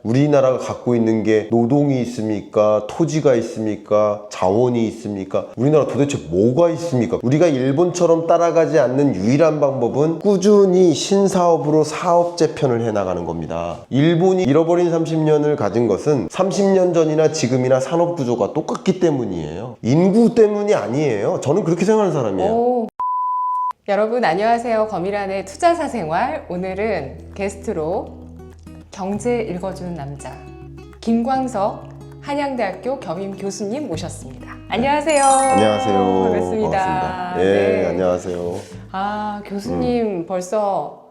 우리나라가 갖고 있는 게 노동이 있습니까? 토지가 있습니까? 자원이 있습니까? 우리나라 도대체 뭐가 있습니까? 우리가 일본처럼 따라가지 않는 유일한 방법은 꾸준히 신사업으로 사업 재편을 해나가는 겁니다. 일본이 잃어버린 30년을 가진 것은 30년 전이나 지금이나 산업 구조가 똑같기 때문이에요. 인구 때문이 아니에요. 저는 그렇게 생각하는 사람이에요. 오. 여러분 안녕하세요. 거미란의 투자사생활. 오늘은 게스트로 경제 읽어주는 남자 김광석 한양대학교 겸임 교수님 모셨습니다. 안녕하세요. 안녕하세요. 반갑습니다. 반갑습니다. 네, 안녕하세요. 아, 교수님 벌써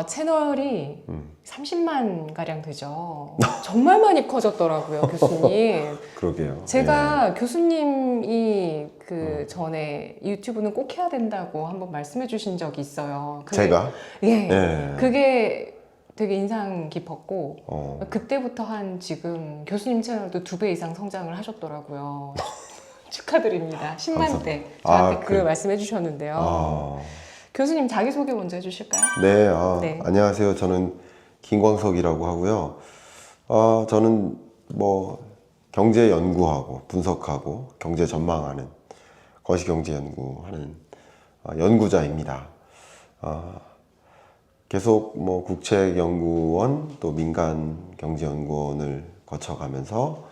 채널이 30만 가량 되죠. 정말 많이 커졌더라고요, 교수님. 그러게요. 제가 교수님이 그 전에 유튜브는 꼭 해야 된다고 한번 말씀해 주신 적이 있어요. 제가? 예. 그게 되게 인상 깊었고 그때부터 한 지금 교수님 채널도 2배 이상 성장을 하셨더라고요. 축하드립니다. 10만대 저한테 그 말씀해 주셨는데요. 교수님 자기소개 먼저 해주실까요? 네, 네. 안녕하세요. 저는 김광석이라고 하고요. 저는 뭐 경제 연구하고 분석하고 경제 전망하는 거시경제 연구하는 연구자입니다. 계속 뭐 국책연구원 또 민간경제연구원을 거쳐가면서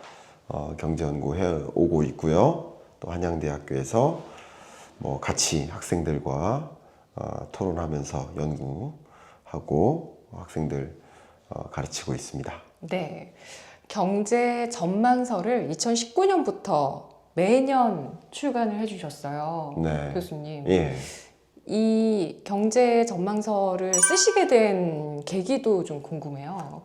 경제연구 해오고 있고요. 또 한양대학교에서 뭐 같이 학생들과 토론하면서 연구하고 학생들 가르치고 있습니다. 네, 경제 전망서를 2019년부터 매년 출간을 해주셨어요. 네. 교수님. 예. 이 경제 전망서를 쓰시게 된 계기도 좀 궁금해요.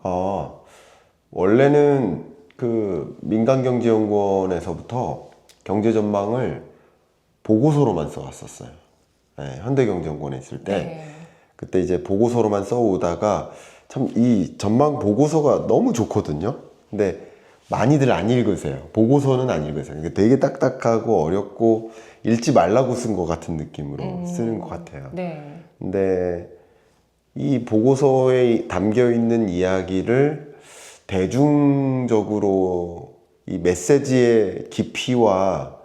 원래는 그 민간경제연구원에서부터 경제 전망을 보고서로만 써왔었어요. 네, 현대경제연구원에 있을 때. 네. 그때 이제 보고서로만 써오다가 참 이 전망 보고서가 너무 좋거든요. 근데 많이들 안 읽으세요. 보고서는 안 읽으세요. 되게 딱딱하고 어렵고 읽지 말라고 쓴 것 같은 느낌으로 쓰는 것 같아요. 네. 근데 이 보고서에 담겨 있는 이야기를 대중적으로 이 메시지의 깊이와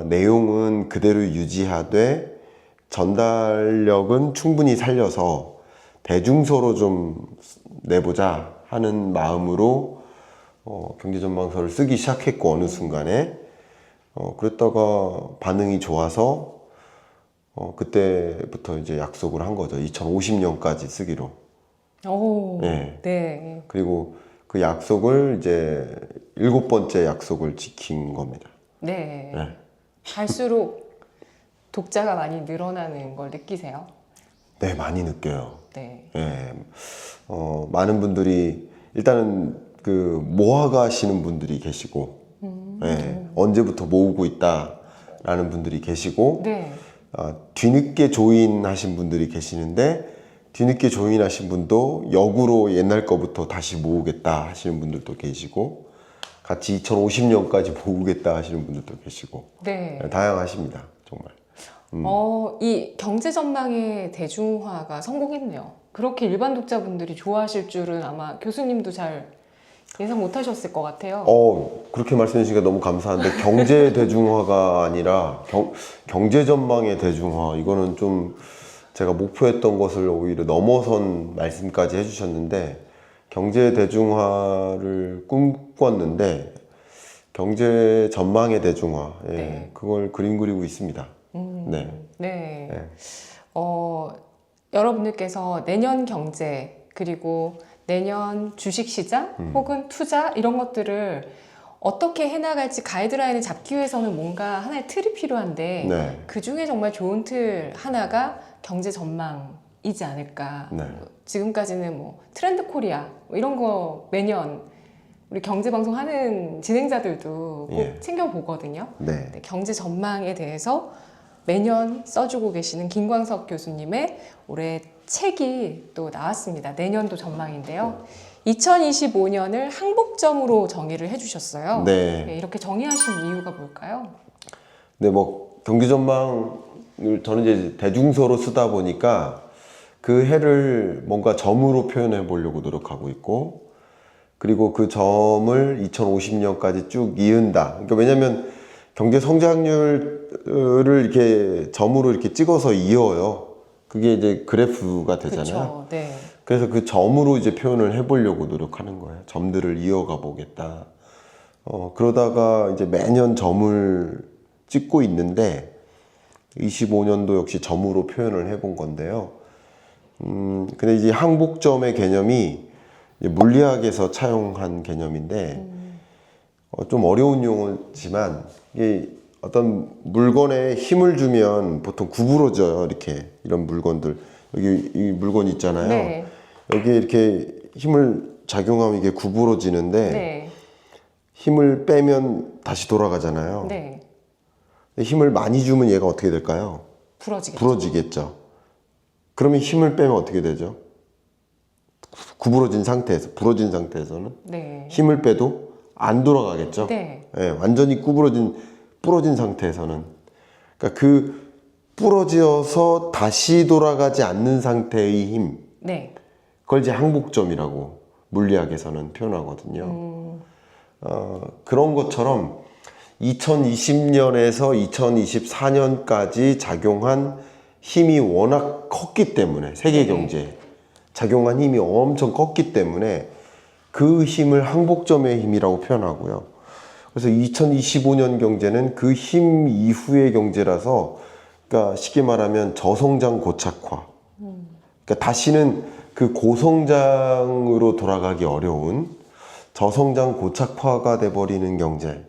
내용은 그대로 유지하되 전달력은 충분히 살려서 대중서로 좀 내보자 하는 마음으로 경제전망서를 쓰기 시작했고 어느 순간에 그랬다가 반응이 좋아서 그때부터 이제 약속을 한 거죠. 2050년까지 쓰기로. 오, 네. 네. 그리고 그 약속을 이제 7번째 약속을 지킨 겁니다. 네. 네. 갈수록 독자가 많이 늘어나는 걸 느끼세요? 네, 많이 느껴요. 네. 네. 많은 분들이 일단은 그 모아가 하시는 분들이 계시고 네, 언제부터 모으고 있다라는 분들이 계시고 네. 뒤늦게 조인하신 분들이 계시는데 뒤늦게 조인하신 분도 역으로 옛날 거부터 다시 모으겠다 하시는 분들도 계시고 같이 2050년까지 모으겠다 하시는 분들도 계시고 네. 다양하십니다. 정말. 이 경제 전망의 대중화가 성공했네요. 그렇게 일반 독자분들이 좋아하실 줄은 아마 교수님도 잘 예상 못 하셨을 것 같아요. 그렇게 말씀해 주시니까 너무 감사한데 경제 대중화가 아니라 경제 전망의 대중화, 이거는 좀 제가 목표했던 것을 오히려 넘어선 말씀까지 해주셨는데 경제 대중화를 꿈꿨는데 경제 전망의 대중화, 네. 그걸 그림 그리고 있습니다. 네. 네. 네. 여러분들께서 내년 경제 그리고 내년 주식시장 혹은 투자 이런 것들을 어떻게 해나갈지 가이드라인을 잡기 위해서는 뭔가 하나의 틀이 필요한데 네. 그 중에 정말 좋은 틀 하나가 경제 전망이지 않을까. 네. 지금까지는 뭐 트렌드 코리아 뭐 이런 거 매년 우리 경제 방송 하는 진행자들도 꼭 챙겨보거든요. 네. 경제 전망에 대해서 매년 써주고 계시는 김광석 교수님의 올해 책이 또 나왔습니다. 내년도 전망인데요. 2025년을 항복점으로 정의를 해주셨어요. 네. 이렇게 정의하신 이유가 뭘까요? 네, 뭐 경제 전망을 저는 이제 대중서로 쓰다 보니까 그 해를 뭔가 점으로 표현해 보려고 노력하고 있고 그리고 그 점을 2050년까지 쭉 이은다. 그러니까 왜냐하면 경제 성장률을 이렇게 점으로 이렇게 찍어서 이어요. 그게 이제 그래프가 되잖아요. 그쵸. 네. 그래서 그 점으로 이제 표현을 해보려고 노력하는 거예요. 점들을 이어가 보겠다. 그러다가 이제 매년 점을 찍고 있는데 25년도 역시 점으로 표현을 해본 건데요. 근데 이제 항복점의 개념이 이제 물리학에서 차용한 개념인데 좀 어려운 용어지만 이게 어떤 물건에 힘을 주면 보통 구부러져요. 이렇게 이런 물건들 여기 이 물건 있잖아요. 네. 여기에 이렇게 힘을 작용하면 이게 구부러지는데 네. 힘을 빼면 다시 돌아가잖아요. 네. 근데 힘을 많이 주면 얘가 어떻게 될까요? 부러지겠죠. 부러지겠죠. 그러면 힘을 빼면 어떻게 되죠? 구부러진 상태에서, 부러진 상태에서는 네. 힘을 빼도 안 돌아가겠죠. 네. 예, 완전히 부러진 상태에서는. 그러니까 그 부러져서 다시 돌아가지 않는 상태의 힘, 네. 그걸 이제 항복점이라고 물리학에서는 표현하거든요. 그런 것처럼 2020년에서 2024년까지 작용한 힘이 워낙 컸기 때문에 세계 경제에 작용한 힘이 엄청 컸기 때문에 그 힘을 항복점의 힘이라고 표현하고요. 그래서 2025년 경제는 그 힘 이후의 경제라서, 그러니까 쉽게 말하면 저성장 고착화. 그러니까 다시는 그 고성장으로 돌아가기 어려운 저성장 고착화가 돼버리는 경제.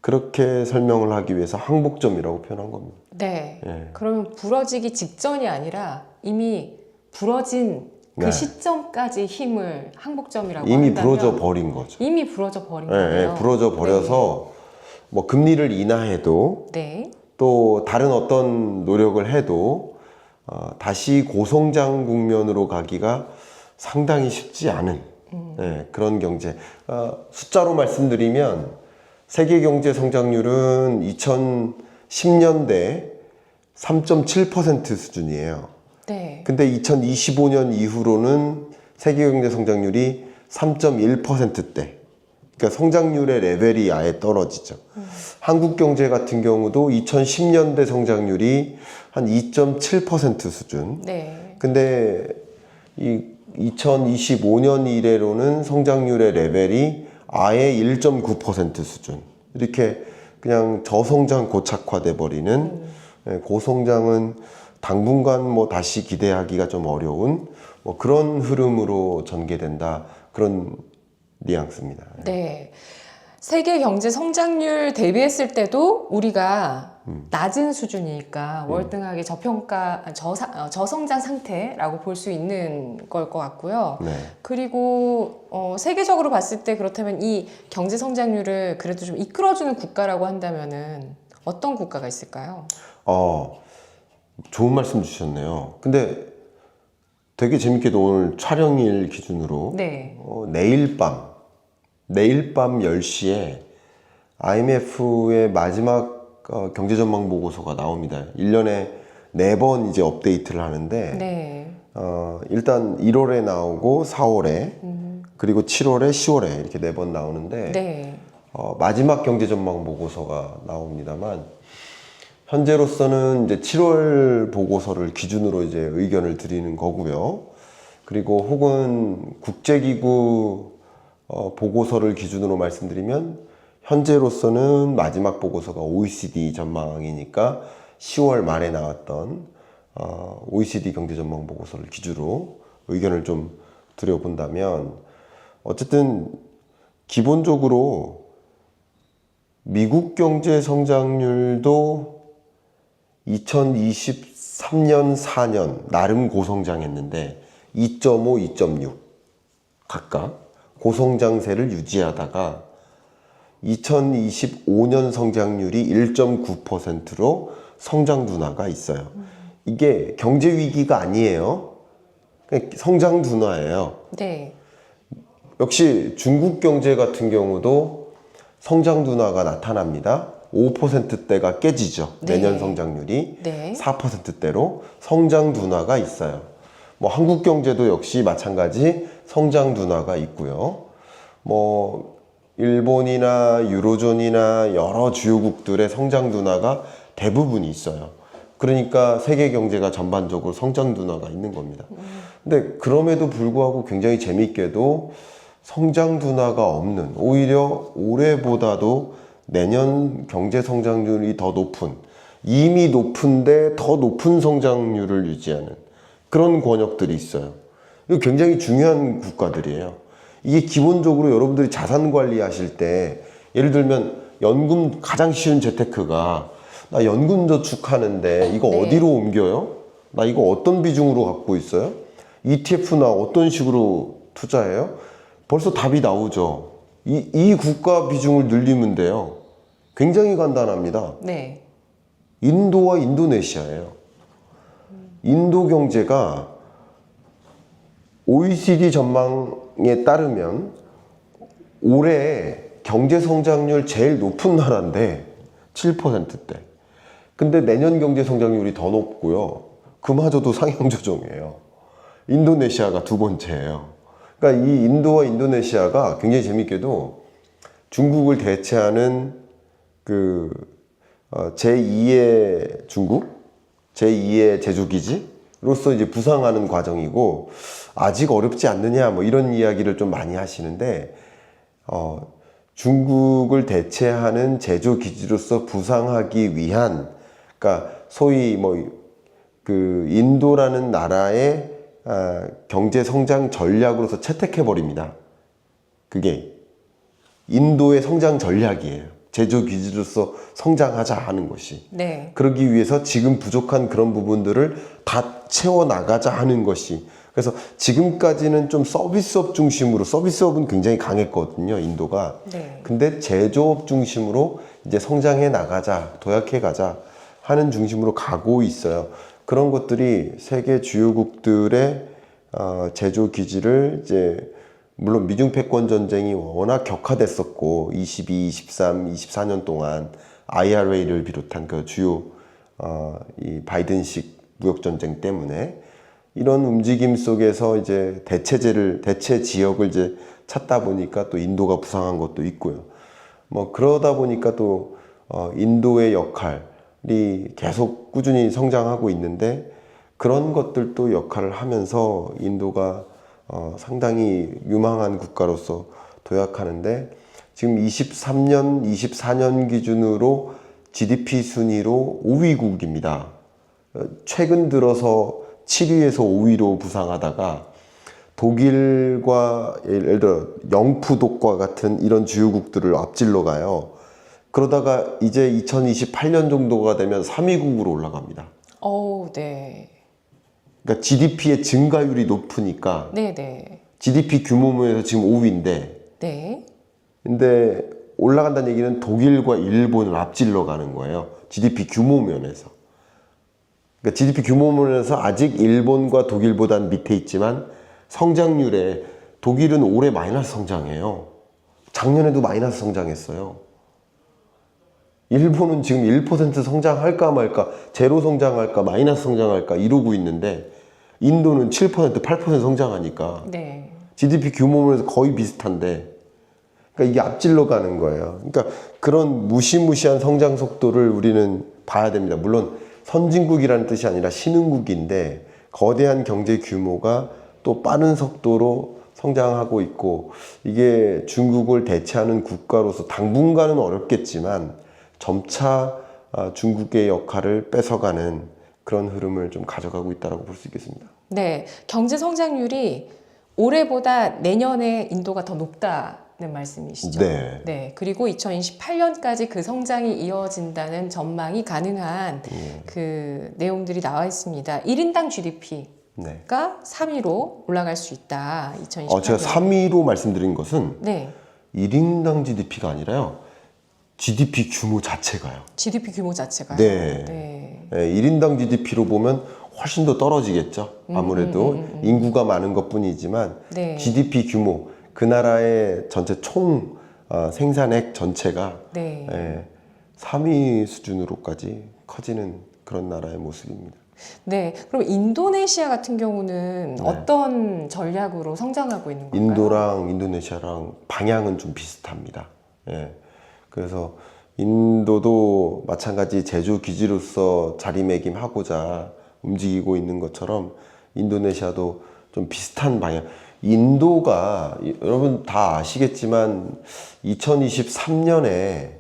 그렇게 설명을 하기 위해서 항복점이라고 표현한 겁니다. 네. 예. 그러면 부러지기 직전이 아니라 이미 부러진 그 네. 시점까지 힘을 항복점이라고 이미 한다면 부러져 버린 거죠. 이미 부러져 버린 예, 거예요. 예, 부러져 버려서 뭐 금리를 인하해도 네. 또 다른 어떤 노력을 해도 다시 고성장 국면으로 가기가 상당히 쉽지 않은 예, 그런 경제. 숫자로 말씀드리면 세계 경제 성장률은 2010년대 3.7% 수준이에요. 네. 근데 2025년 이후로는 세계 경제 성장률이 3.1%대. 그러니까 성장률의 레벨이 아예 떨어지죠. 한국 경제 같은 경우도 2010년대 성장률이 한 2.7% 수준. 네. 근데 이 2025년 이래로는 성장률의 레벨이 아예 1.9% 수준. 이렇게 그냥 저성장 고착화돼 버리는 고성장은 당분간 뭐 다시 기대하기가 좀 어려운 뭐 그런 흐름으로 전개된다. 그런 뉘앙스입니다. 네. 세계 경제 성장률 대비했을 때도 우리가 낮은 수준이니까 월등하게 저성장 상태라고 볼 수 있는 걸 것 같고요. 네. 그리고 세계적으로 봤을 때 그렇다면 이 경제 성장률을 그래도 좀 이끌어주는 국가라고 한다면은 어떤 국가가 있을까요? 좋은 말씀 주셨네요. 근데 되게 재밌게도 오늘 촬영일 기준으로 네. 내일 밤 10시에 IMF의 마지막 경제전망 보고서가 나옵니다. 1년에 4번 이제 업데이트를 하는데 네. 일단 1월에 나오고 4월에 그리고 7월에 10월에 이렇게 4번 나오는데 네. 마지막 경제전망 보고서가 나옵니다만 현재로서는 이제 7월 보고서를 기준으로 이제 의견을 드리는 거고요. 그리고 혹은 국제기구 보고서를 기준으로 말씀드리면 현재로서는 마지막 보고서가 OECD 전망이니까 10월 말에 나왔던 OECD 경제전망 보고서를 기준으로 의견을 좀 드려본다면 어쨌든 기본적으로 미국 경제 성장률도 2023년, 4년 나름 고성장했는데 2.5, 2.6 각각 고성장세를 유지하다가 2025년 성장률이 1.9%로 성장 둔화가 있어요. 이게 경제 위기가 아니에요. 그냥 성장 둔화예요. 네. 역시 중국 경제 같은 경우도 성장 둔화가 나타납니다. 5%대가 깨지죠. 네. 내년 성장률이 네. 4%대로 성장 둔화가 있어요. 뭐 한국 경제도 역시 마찬가지 성장 둔화가 있고요. 뭐 일본이나 유로존이나 여러 주요국들의 성장 둔화가 대부분이 있어요. 그러니까 세계 경제가 전반적으로 성장 둔화가 있는 겁니다. 근데 그럼에도 불구하고 굉장히 재밌게도 성장 둔화가 없는, 오히려 올해보다도 내년 경제 성장률이 더 높은, 이미 높은데 더 높은 성장률을 유지하는 그런 권역들이 있어요. 이거 굉장히 중요한 국가들이에요. 이게 기본적으로 여러분들이 자산 관리하실 때, 예를 들면 연금, 가장 쉬운 재테크가 나 연금 저축하는데 이거 네. 어디로 옮겨요? 나 이거 어떤 비중으로 갖고 있어요? ETF나 어떤 식으로 투자해요? 벌써 답이 나오죠. 이 국가 비중을 늘리면 돼요. 굉장히 간단합니다. 네. 인도와 인도네시아예요. 인도 경제가 OECD 전망에 따르면 올해 경제 성장률 제일 높은 나라인데 7%대. 근데 내년 경제 성장률이 더 높고요. 그마저도 상향 조정이에요. 인도네시아가 두 번째예요. 그러니까 이 인도와 인도네시아가 굉장히 재밌게도 중국을 대체하는 그 제2의 중국, 제2의 제조기지로서 이제 부상하는 과정이고, 아직 어렵지 않느냐 뭐 이런 이야기를 좀 많이 하시는데, 중국을 대체하는 제조기지로서 부상하기 위한, 그러니까 소위 뭐 그 인도라는 나라의 경제 성장 전략으로서 채택해 버립니다. 그게 인도의 성장 전략이에요. 제조기지로서 성장하자 하는 것이. 네. 그러기 위해서 지금 부족한 그런 부분들을 다 채워나가자 하는 것이. 그래서 지금까지는 좀 서비스업 중심으로, 서비스업은 굉장히 강했거든요, 인도가. 네. 근데 제조업 중심으로 이제 성장해 나가자, 도약해 가자 하는 중심으로 가고 있어요. 그런 것들이 세계 주요국들의 제조 기지를 이제, 물론 미중 패권 전쟁이 워낙 격화됐었고 22, 23, 24년 동안 IRA를 비롯한 그 주요 이 바이든식 무역 전쟁 때문에 이런 움직임 속에서 이제 대체 지역을 이제 찾다 보니까 또 인도가 부상한 것도 있고요. 뭐 그러다 보니까 또 인도의 역할이 계속 꾸준히 성장하고 있는데, 그런 것들도 역할을 하면서 인도가 상당히 유망한 국가로서 도약하는데, 지금 23년, 24년 기준으로 GDP 순위로 5위국입니다. 최근 들어서 7위에서 5위로 부상하다가 독일과 예를 들어 영푸독과 같은 이런 주요국들을 앞질러 가요. 그러다가 이제 2028년 정도가 되면 3위국으로 올라갑니다. 네. 그러니까 GDP의 증가율이 높으니까 네네. GDP 규모면에서 지금 5위인데, 네. 근데 올라간다는 얘기는 독일과 일본을 앞질러 가는 거예요. GDP 규모 면에서. 그러니까 GDP 규모 면에서 아직 일본과 독일보다는 밑에 있지만 성장률에 독일은 올해 마이너스 성장해요. 작년에도 마이너스 성장했어요. 일본은 지금 1% 성장할까 말까, 제로 성장할까, 마이너스 성장할까 이러고 있는데, 인도는 7%, 8% 성장하니까 네. GDP 규모면에서 거의 비슷한데, 그러니까 이게 앞질러 가는 거예요. 그러니까 그런 무시무시한 성장 속도를 우리는 봐야 됩니다. 물론 선진국이라는 뜻이 아니라 신흥국인데 거대한 경제 규모가 또 빠른 속도로 성장하고 있고, 이게 중국을 대체하는 국가로서 당분간은 어렵겠지만 점차 중국의 역할을 뺏어가는 그런 흐름을 좀 가져가고 있다고 볼 수 있겠습니다. 네. 경제 성장률이 올해보다 내년에 인도가 더 높다는 말씀이시죠? 네. 네. 그리고 2028년까지 그 성장이 이어진다는 전망이 가능한 그 내용들이 나와 있습니다. 1인당 GDP가 네. 3위로 올라갈 수 있다. 2028년. 제가 3위로 말씀드린 것은 네. 1인당 GDP가 아니라요. GDP 규모 자체가요. GDP 규모 자체가요. 네. 네. 1인당 GDP로 보면 훨씬 더 떨어지겠죠. 아무래도 인구가 많은 것 뿐이지만 네. GDP 규모, 그 나라의 전체 총 생산액 전체가 네. 3위 수준으로까지 커지는 그런 나라의 모습입니다. 네, 그럼 인도네시아 같은 경우는 네. 어떤 전략으로 성장하고 있는 건가요? 인도랑 인도네시아랑 방향은 좀 비슷합니다. 예. 그래서 인도도 마찬가지 제조 기지로서 자리매김하고자 움직이고 있는 것처럼 인도네시아도 좀 비슷한 방향. 인도가 여러분 다 아시겠지만 2023년에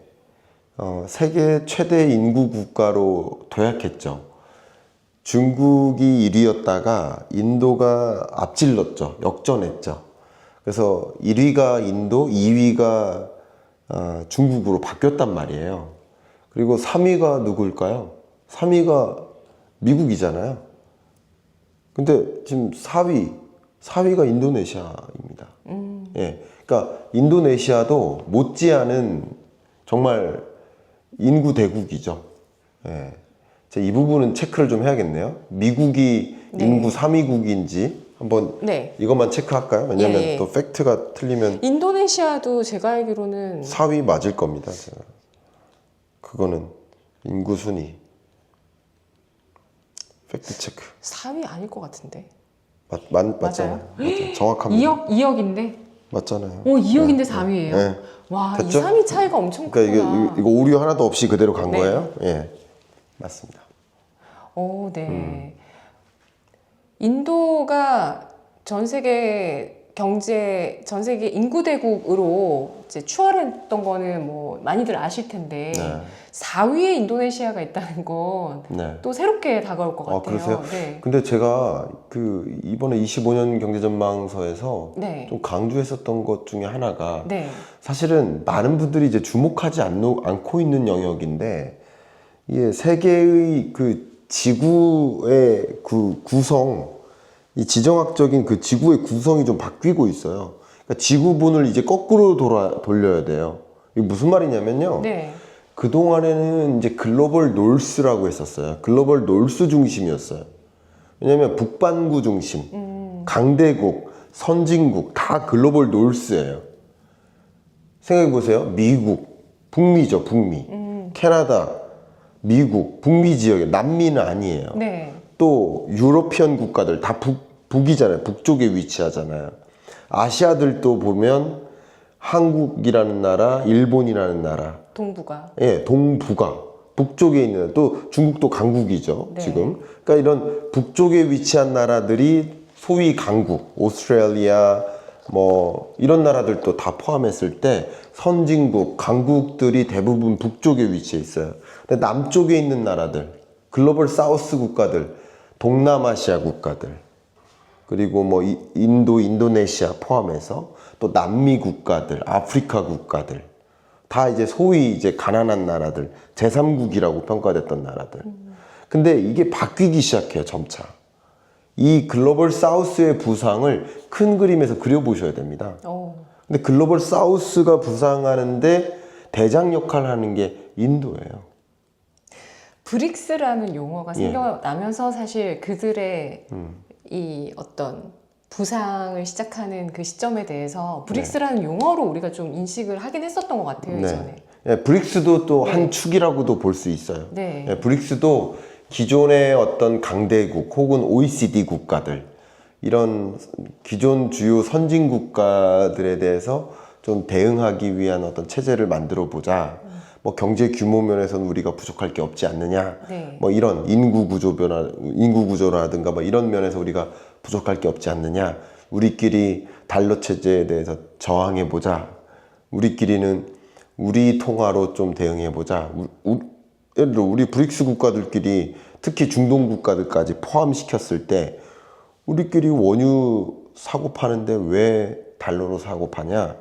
세계 최대 인구 국가로 도약했죠. 중국이 1위였다가 인도가 앞질렀죠. 역전했죠. 그래서 1위가 인도, 2위가 중국으로 바뀌었단 말이에요. 그리고 3위가 누구일까요? 3위가 미국이잖아요. 근데 지금 4위가 인도네시아입니다. 예. 그러니까 인도네시아도 못지않은 정말 인구 대국이죠. 예. 이 부분은 체크를 좀 해야겠네요. 미국이 네. 인구 3위국인지 한번 네. 이것만 체크할까요? 왜냐면 예, 예. 또 팩트가 틀리면 인도네시아도 제가 알기로는 4위 맞을 겁니다. 제가. 그거는 인구 순위. 팩트 체크. 4위 아닐 것 같은데. 맞잖아요. 맞아요. 정확합니다. 2억인데? 맞잖아요. 오, 2억인데 4위예요? 네. 와, 됐죠? 2, 3위 차이가 엄청 그러니까 크구나. 이거 오류 하나도 없이 그대로 간 네. 거예요? 예. 맞습니다. 오, 네. 인도가 전 세계 인구 대국으로 이제 추월했던 거는 뭐 많이들 아실 텐데 네. 4위에 인도네시아가 있다는 건 또 네. 새롭게 다가올 것 같아요. 그러세요? 네. 근데 제가 이번에 25년 경제전망서에서 네. 좀 강조했었던 것 중에 하나가 네. 사실은 많은 분들이 이제 주목하지 않고 있는 영역인데 이게 세계의 그 지구의 그 구성, 이 지정학적인 그 지구의 구성이 좀 바뀌고 있어요. 그러니까 지구본을 이제 거꾸로 돌려야 돼요. 이게 무슨 말이냐면요. 네. 그동안에는 이제 글로벌 놀스라고 했었어요. 글로벌 놀스 중심이었어요. 왜냐면 북반구 중심, 강대국, 선진국 다 글로벌 놀스예요. 생각해 보세요. 미국, 북미죠, 북미. 캐나다, 미국, 북미 지역에 남미는 아니에요. 네. 또 유러피언 국가들 다 북이잖아요. 북쪽에 위치하잖아요. 아시아들도 보면 한국이라는 나라, 일본이라는 나라, 동북아. 예, 동북아, 북쪽에 있는 또 중국도 강국이죠. 네. 지금. 그러니까 이런 북쪽에 위치한 나라들이 소위 강국, 오스트레일리아, 뭐 이런 나라들도 다 포함했을 때 선진국, 강국들이 대부분 북쪽에 위치해 있어요. 근데 남쪽에 있는 나라들, 글로벌 사우스 국가들, 동남아시아 국가들, 그리고 뭐 인도, 인도네시아 포함해서 또 남미 국가들, 아프리카 국가들 다 이제 소위 이제 가난한 나라들, 제3국이라고 평가됐던 나라들. 근데 이게 바뀌기 시작해요, 점차. 이 글로벌 사우스의 부상을 큰 그림에서 그려보셔야 됩니다. 근데 글로벌 사우스가 부상하는데 대장 역할을 하는 게 인도예요. 브릭스라는 용어가 예. 생겨나면서 사실 그들의 이 어떤 부상을 시작하는 그 시점에 대해서 브릭스라는 용어로 우리가 좀 인식을 하긴 했었던 것 같아요, 이전에. 예, 브릭스도 또 한 네. 축이라고도 볼 수 있어요. 네. 예, 브릭스도 기존의 어떤 강대국 혹은 OECD 국가들, 이런 기존 주요 선진 국가들에 대해서 좀 대응하기 위한 어떤 체제를 만들어 보자. 뭐 경제 규모 면에서는 우리가 부족할 게 없지 않느냐. 네. 뭐 이런 인구 구조라든가 뭐 이런 면에서 우리가 부족할 게 없지 않느냐. 우리끼리 달러 체제에 대해서 저항해 보자. 우리끼리는 우리 통화로 좀 대응해 보자. 예를 들어 우리 브릭스 국가들끼리 특히 중동 국가들까지 포함시켰을 때 우리끼리 원유 사고 파는데 왜 달러로 사고 파냐?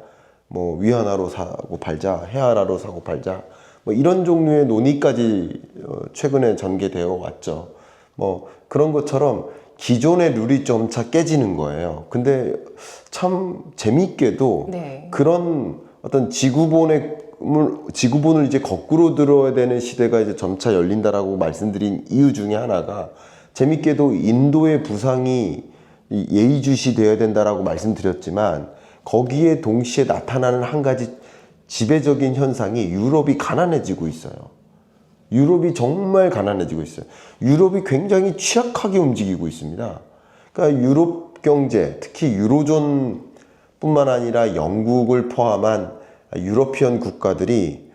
뭐 위안화로 사고 팔자, 해화화로 사고 팔자, 뭐 이런 종류의 논의까지 최근에 전개되어 왔죠. 뭐 그런 것처럼 기존의 룰이 점차 깨지는 거예요. 근데 참 재미있게도 네. 그런 어떤 지구본을 이제 거꾸로 들어야 되는 시대가 이제 점차 열린다라고 말씀드린 이유 중에 하나가 재밌게도 인도의 부상이 예의주시 되어야 된다라고 말씀드렸지만 거기에 동시에 나타나는 한 가지 지배적인 현상이 유럽이 가난해지고 있어요. 유럽이 정말 가난해지고 있어요. 유럽이 굉장히 취약하게 움직이고 있습니다. 그러니까 유럽 경제, 특히 유로존뿐만 아니라 영국을 포함한 유러피언 국가들이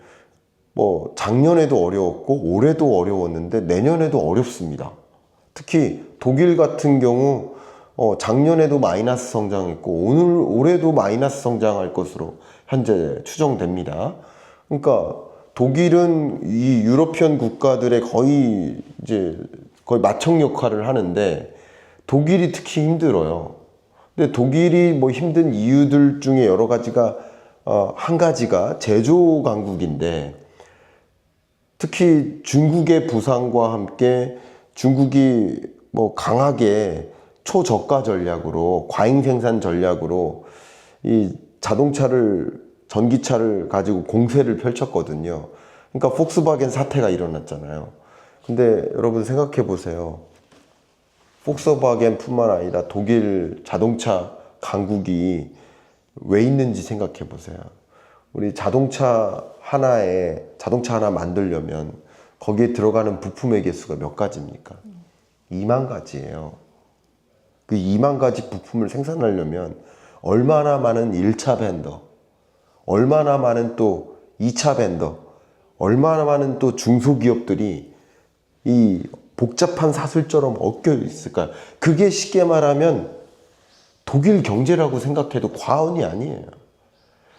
뭐 작년에도 어려웠고 올해도 어려웠는데 내년에도 어렵습니다. 특히 독일 같은 경우 작년에도 마이너스 성장했고 올해도 마이너스 성장할 것으로 현재 추정됩니다. 그러니까 독일은 이 유러피언 국가들의 거의 마청 역할을 하는데 독일이 특히 힘들어요. 근데 독일이 뭐 힘든 이유들 중에 여러 가지가 한 가지가 제조 강국인데 특히 중국의 부상과 함께 중국이 뭐 강하게 초저가 전략으로 과잉 생산 전략으로 이 전기차를 가지고 공세를 펼쳤거든요. 그러니까 폭스바겐 사태가 일어났잖아요. 근데 여러분 생각해 보세요. 폭스바겐뿐만 아니라 독일 자동차 강국이 왜 있는지 생각해 보세요. 우리 자동차 하나 만들려면 거기에 들어가는 부품의 개수가 몇 가지입니까? 2만 가지예요. 그 2만 가지 부품을 생산하려면 얼마나 많은 1차 벤더, 얼마나 많은 또 2차 벤더, 얼마나 많은 또 중소기업들이 이 복잡한 사슬처럼 얽혀 있을까요? 그게 쉽게 말하면 독일 경제라고 생각해도 과언이 아니에요.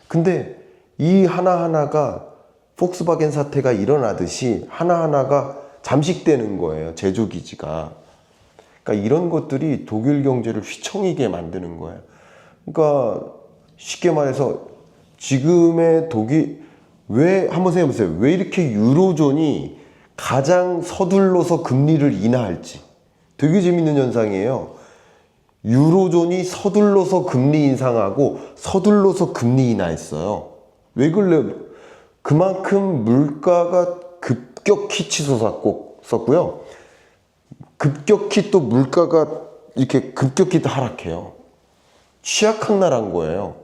근데 이 하나하나가 폭스바겐 사태가 일어나듯이 하나하나가 잠식되는 거예요. 제조기지가. 그러니까 이런 것들이 독일 경제를 휘청이게 만드는 거예요. 그러니까 쉽게 말해서 지금의 한번 생각해 보세요. 왜 이렇게 유로존이 가장 서둘러서 금리를 인하할지. 되게 재밌는 현상이에요. 유로존이 서둘러서 금리 인상하고 서둘러서 금리 인하했어요. 왜 그래? 그만큼 물가가 급격히 치솟았고요. 급격히 또 물가가 이렇게 급격히 하락해요. 취약한 나라인 거예요.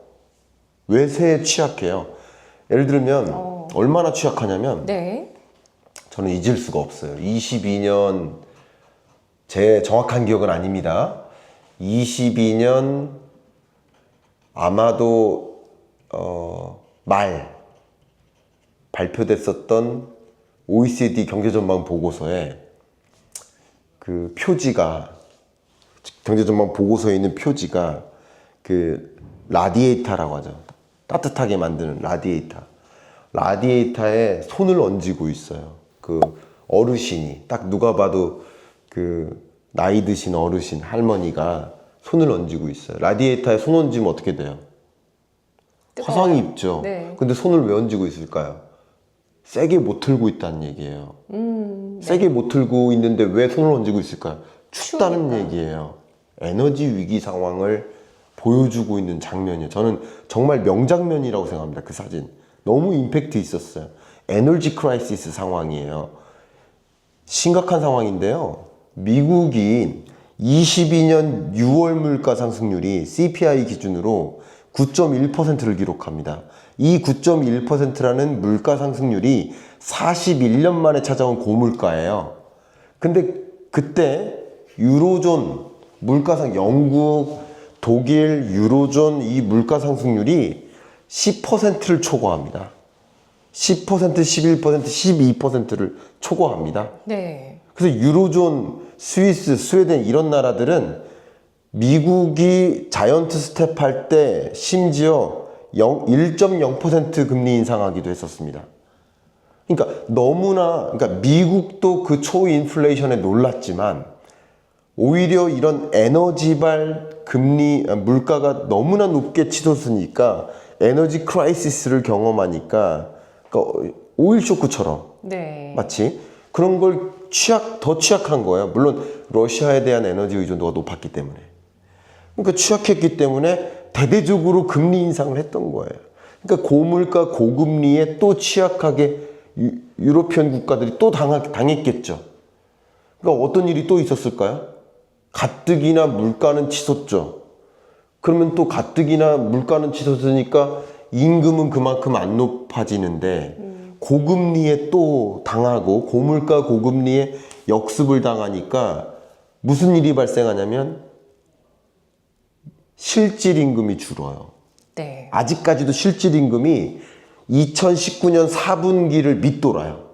외세에 취약해요. 예를 들면 얼마나 취약하냐면 네. 저는 잊을 수가 없어요. 22년 제 정확한 기억은 아닙니다. 22년 아마도 말 발표됐었던 OECD 경제전망 보고서에 그 표지가 경제전망 보고서에 있는 표지가 그 라디에이터라고 하죠. 따뜻하게 만드는 라디에이터에 손을 얹고 있어요. 그 어르신이 딱 누가 봐도 그 나이 드신 어르신 할머니가 손을 얹고 있어요. 라디에이터에 손 얹으면 어떻게 돼요? 뜨거워요. 화상이 입죠. 네. 근데 손을 왜 얹고 있을까요? 세게 못 틀고 있다는 얘기예요. 세게 못 틀고 있는데 왜 손을 얹고 있을까요? 춥다는 추우니까. 얘기예요. 에너지 위기 상황을 보여주고 있는 장면이에요. 저는 정말 명장면이라고 생각합니다. 그 사진. 너무 임팩트 있었어요. 에너지 크라이시스 상황이에요. 심각한 상황인데요. 미국이 22년 6월 물가 상승률이 CPI 기준으로 9.1%를 기록합니다. 이 9.1%라는 물가 상승률이 41년 만에 찾아온 고물가예요. 근데 그때 유로존 물가상 영국, 독일, 유로존 이 물가 상승률이 10%를 초과합니다. 10%, 11%, 12%를 초과합니다. 네. 그래서 유로존, 스위스, 스웨덴 이런 나라들은 미국이 자이언트 스텝 할 때 심지어 1.0% 금리 인상하기도 했었습니다. 그러니까 미국도 그 초인플레이션에 놀랐지만 오히려 이런 에너지발 금리 물가가 너무나 높게 치솟으니까 에너지 크라이시스를 경험하니까 그러니까 오일 쇼크처럼 네. 마치 그런 걸 더 취약한 거예요. 물론 러시아에 대한 에너지 의존도가 높았기 때문에. 그러니까 취약했기 때문에 대대적으로 금리 인상을 했던 거예요. 그러니까 고물가 고금리에 또 취약하게 유로피언 국가들이 또 당했겠죠. 그러니까 어떤 일이 또 있었을까요? 가뜩이나 물가는 치솟죠. 그러면 또 가뜩이나 물가는 치솟으니까 임금은 그만큼 안 높아지는데 고금리에 또 당하고 고물가 고금리에 역습을 당하니까 무슨 일이 발생하냐면 실질임금이 줄어요. 네. 아직까지도 실질임금이 2019년 4분기를 밑돌아요.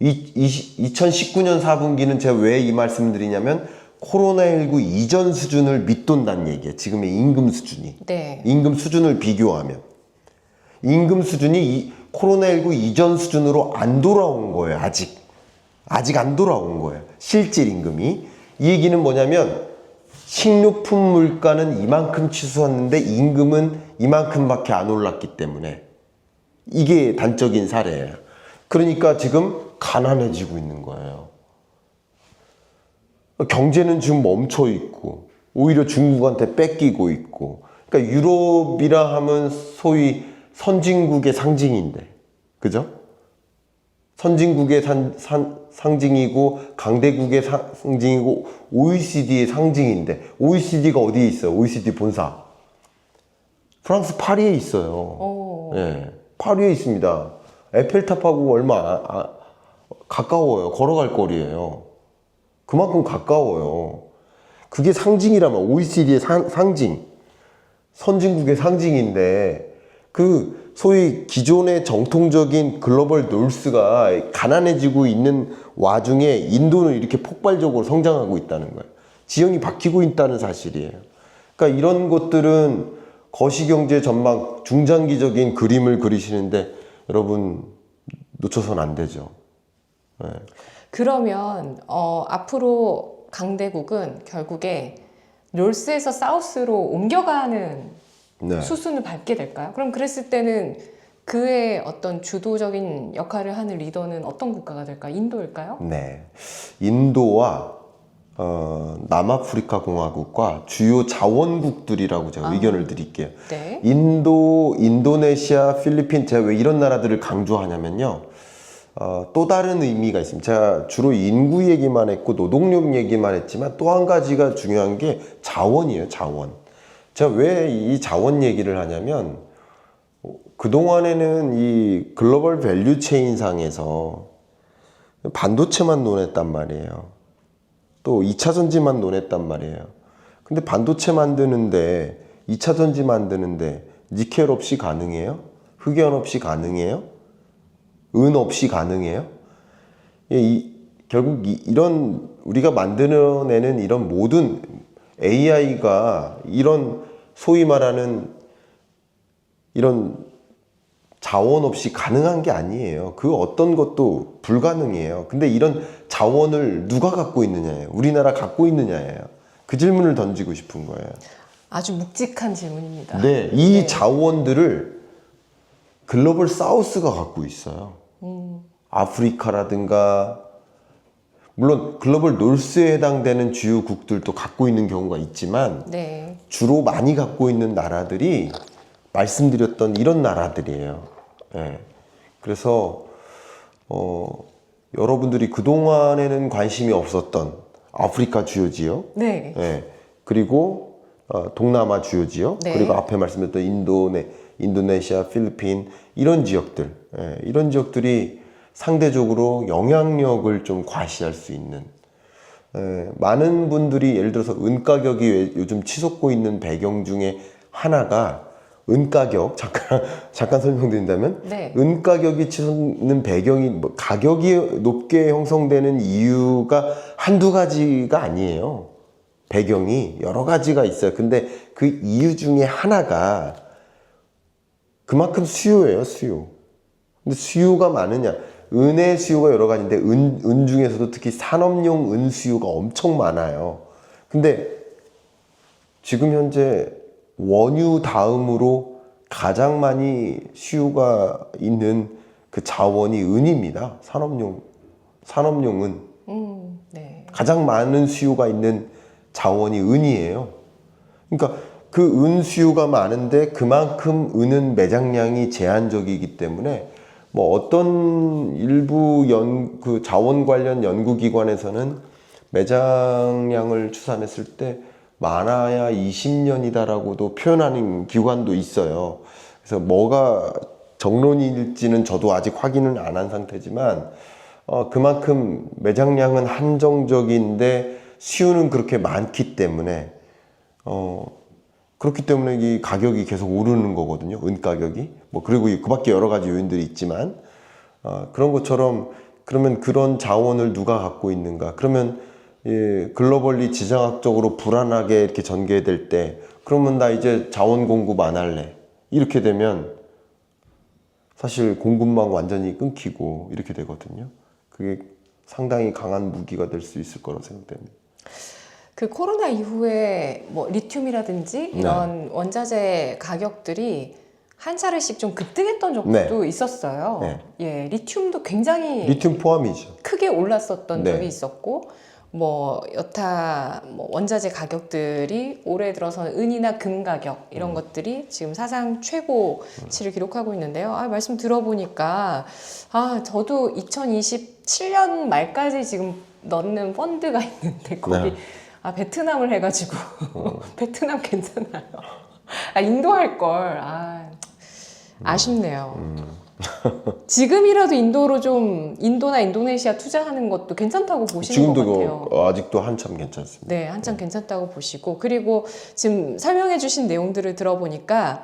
2019년 4분기는 제가 왜 이 말씀을 드리냐면 코로나19 이전 수준을 밑돈다는 얘기예요. 지금의 임금 수준이. 네. 임금 수준을 비교하면. 임금 수준이 코로나19 이전 수준으로 안 돌아온 거예요. 아직 안 돌아온 거예요. 실질 임금이. 이 얘기는 뭐냐면 식료품 물가는 이만큼 치솟았는데 임금은 이만큼밖에 안 올랐기 때문에 이게 단적인 사례예요. 그러니까 지금 가난해지고 있는 거예요. 경제는 지금 멈춰 있고 오히려 중국한테 뺏기고 있고, 그러니까 유럽이라 하면 소위 선진국의 상징인데, 그죠? 선진국의 상징이고 강대국의 상징이고 OECD의 상징인데, OECD가 어디에 있어요? OECD 본사 프랑스 파리에 있어요. 오. 네, 파리에 있습니다. 에펠탑하고 얼마 가까워요. 걸어갈 거리예요. 그만큼 가까워요. 그게 상징이라면 OECD의 상징, 선진국의 상징인데, 그 소위 기존의 정통적인 글로벌 노스가 가난해지고 있는 와중에 인도는 이렇게 폭발적으로 성장하고 있다는 거예요. 지형이 바뀌고 있다는 사실이에요. 그러니까 이런 것들은 거시경제 전망 중장기적인 그림을 그리시는데 여러분 놓쳐서는 안 되죠. 네. 그러면 앞으로 강대국은 결국에 놀스에서 사우스로 옮겨가는 네. 수순을 밟게 될까요? 그럼 그랬을 때는 그의 어떤 주도적인 역할을 하는 리더는 어떤 국가가 될까요? 인도일까요? 네. 인도와 남아프리카 공화국과 주요 자원국들이라고 제가 의견을 드릴게요. 네. 인도, 인도네시아, 필리핀, 제가 왜 이런 나라들을 강조하냐면요. 또 다른 의미가 있습니다. 제가 주로 인구 얘기만 했고 노동력 얘기만 했지만 또 한 가지가 중요한 게 자원이에요. 자원. 제가 왜 이 자원 얘기를 하냐면 그동안에는 이 글로벌 밸류 체인상에서 반도체만 논했단 말이에요. 또 2차 전지만 논했단 말이에요. 근데 반도체 만드는데 2차 전지 만드는데 니켈 없이 가능해요? 흑연 없이 가능해요? 은 없이 가능해요? 결국 이런 우리가 만들어내는 이런 모든 AI가 이런 소위 말하는 이런 자원 없이 가능한 게 아니에요. 그 어떤 것도 불가능해요. 근데 이런 자원을 누가 갖고 있느냐예요. 우리나라 갖고 있느냐예요. 그 질문을 던지고 싶은 거예요. 아주 묵직한 질문입니다. 네, 이 자원들을 글로벌 사우스가 갖고 있어요. 아프리카라든가 물론 글로벌 노스에 해당되는 주요국들도 갖고 있는 경우가 있지만 네. 주로 많이 갖고 있는 나라들이 말씀드렸던 이런 나라들이에요. 네. 그래서 여러분들이 그동안에는 관심이 없었던 아프리카 주요 지역, 네. 네. 그리고 동남아 주요 지역, 네. 그리고 앞에 말씀드렸던 인도네시아, 필리핀 이런 지역들, 이런 지역들이 상대적으로 영향력을 좀 과시할 수 있는, 많은 분들이 예를 들어서 은 가격이 요즘 치솟고 있는 배경 중에 하나가 은 가격, 잠깐 설명드린다면, 네. 은 가격이 치솟는 배경이 가격이 높게 형성되는 이유가 한두 가지가 아니에요. 배경이 여러 가지가 있어요. 근데 그 이유 중에 하나가 그만큼 수요예요, 수요. 근데 수요가 많으냐? 은의 수요가 여러 가지인데 은 중에서도 특히 산업용 은 수요가 엄청 많아요. 근데 지금 현재 원유 다음으로 가장 많이 수요가 있는 그 자원이 은입니다. 산업용 은. 네. 가장 많은 수요가 있는 자원이 은이에요. 그러니까 그 은 수요가 많은데 그만큼 은은 매장량이 제한적이기 때문에 뭐 어떤 일부 그 자원 관련 연구기관에서는 매장량을 추산했을 때 많아야 20년이다라고도 표현하는 기관도 있어요. 그래서 뭐가 정론일지는 저도 아직 확인은 안 한 상태지만 그만큼 매장량은 한정적인데 수요는 그렇게 많기 때문에 그렇기 때문에 이 가격이 계속 오르는 거거든요. 은 가격이. 뭐 그리고 그 밖에 여러 가지 요인들이 있지만 그런 것처럼 그러면 그런 자원을 누가 갖고 있는가? 그러면 글로벌리 지정학적으로 불안하게 이렇게 전개될 때 그러면 나 이제 자원 공급 안 할래. 이렇게 되면 사실 공급망 완전히 끊기고 이렇게 되거든요. 그게 상당히 강한 무기가 될 수 있을 거라고 생각됩니다. 그 코로나 이후에 뭐 리튬이라든지 이런 원자재 가격들이 한 차례씩 좀 급등했던 적도 있었어요. 네. 예, 리튬도 굉장히 리튬 포함이죠. 크게 올랐었던 네. 적이 있었고, 뭐 여타 뭐 원자재 가격들이 올해 들어서는 은이나 금 가격 이런 것들이 지금 사상 최고치를 기록하고 있는데요. 말씀 들어보니까 저도 2027년 말까지 지금 넣는 펀드가 있는데 거기 베트남을 해가지고 베트남 괜찮아요. 인도 할 걸. 아쉽네요. 지금이라도 인도나 인도네시아 투자하는 것도 괜찮다고 보시는 것 같아요. 지금도 아직도 한참 괜찮습니다. 네, 한참 괜찮다고 보시고, 그리고 지금 설명해 주신 내용들을 들어보니까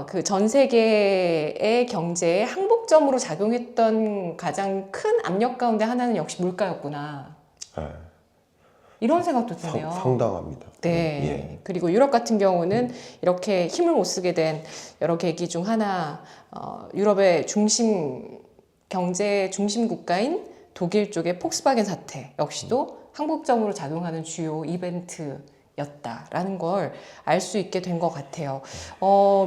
그 전 세계의 경제에 항복점으로 작용했던 가장 큰 압력 가운데 하나는 역시 물가였구나. 네. 이런 생각도 드네요. 상당합니다. 네. 예. 그리고 유럽 같은 경우는 이렇게 힘을 못 쓰게 된 여러 계기 중 하나, 유럽의 경제 중심 국가인 독일 쪽의 폭스바겐 사태 역시도 항복점으로 작용하는 주요 이벤트였다라는 걸 알 수 있게 된 것 같아요.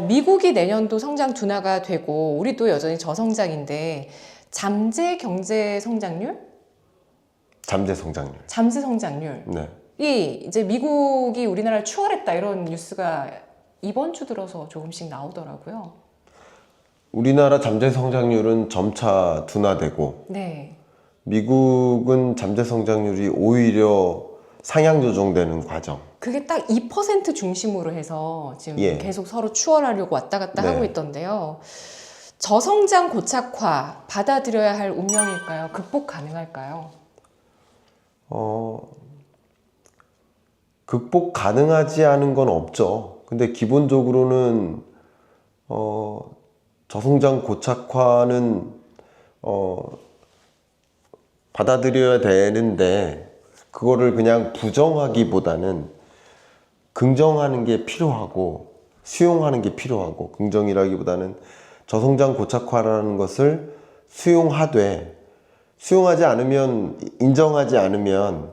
미국이 내년도 성장 둔화가 되고 우리도 여전히 저성장인데 잠재 경제 성장률? 잠재 성장률. 잠재 성장률. 네. 이 이제 미국이 우리나라를 추월했다 이런 뉴스가 이번 주 들어서 조금씩 나오더라고요. 우리나라 잠재 성장률은 점차 둔화되고 네. 미국은 잠재 성장률이 오히려 상향 조정되는 과정. 그게 딱 2% 중심으로 해서 지금 예. 계속 서로 추월하려고 왔다 갔다 네. 하고 있던데요. 저성장 고착화 받아들여야 할 운명일까요? 극복 가능할까요? 극복 가능하지 않은 건 없죠. 근데 기본적으로는 저성장 고착화는 받아들여야 되는데 그거를 그냥 부정하기보다는 긍정하는 게 필요하고 수용하는 게 필요하고, 긍정이라기보다는 저성장 고착화라는 것을 수용하지 않으면, 인정하지 않으면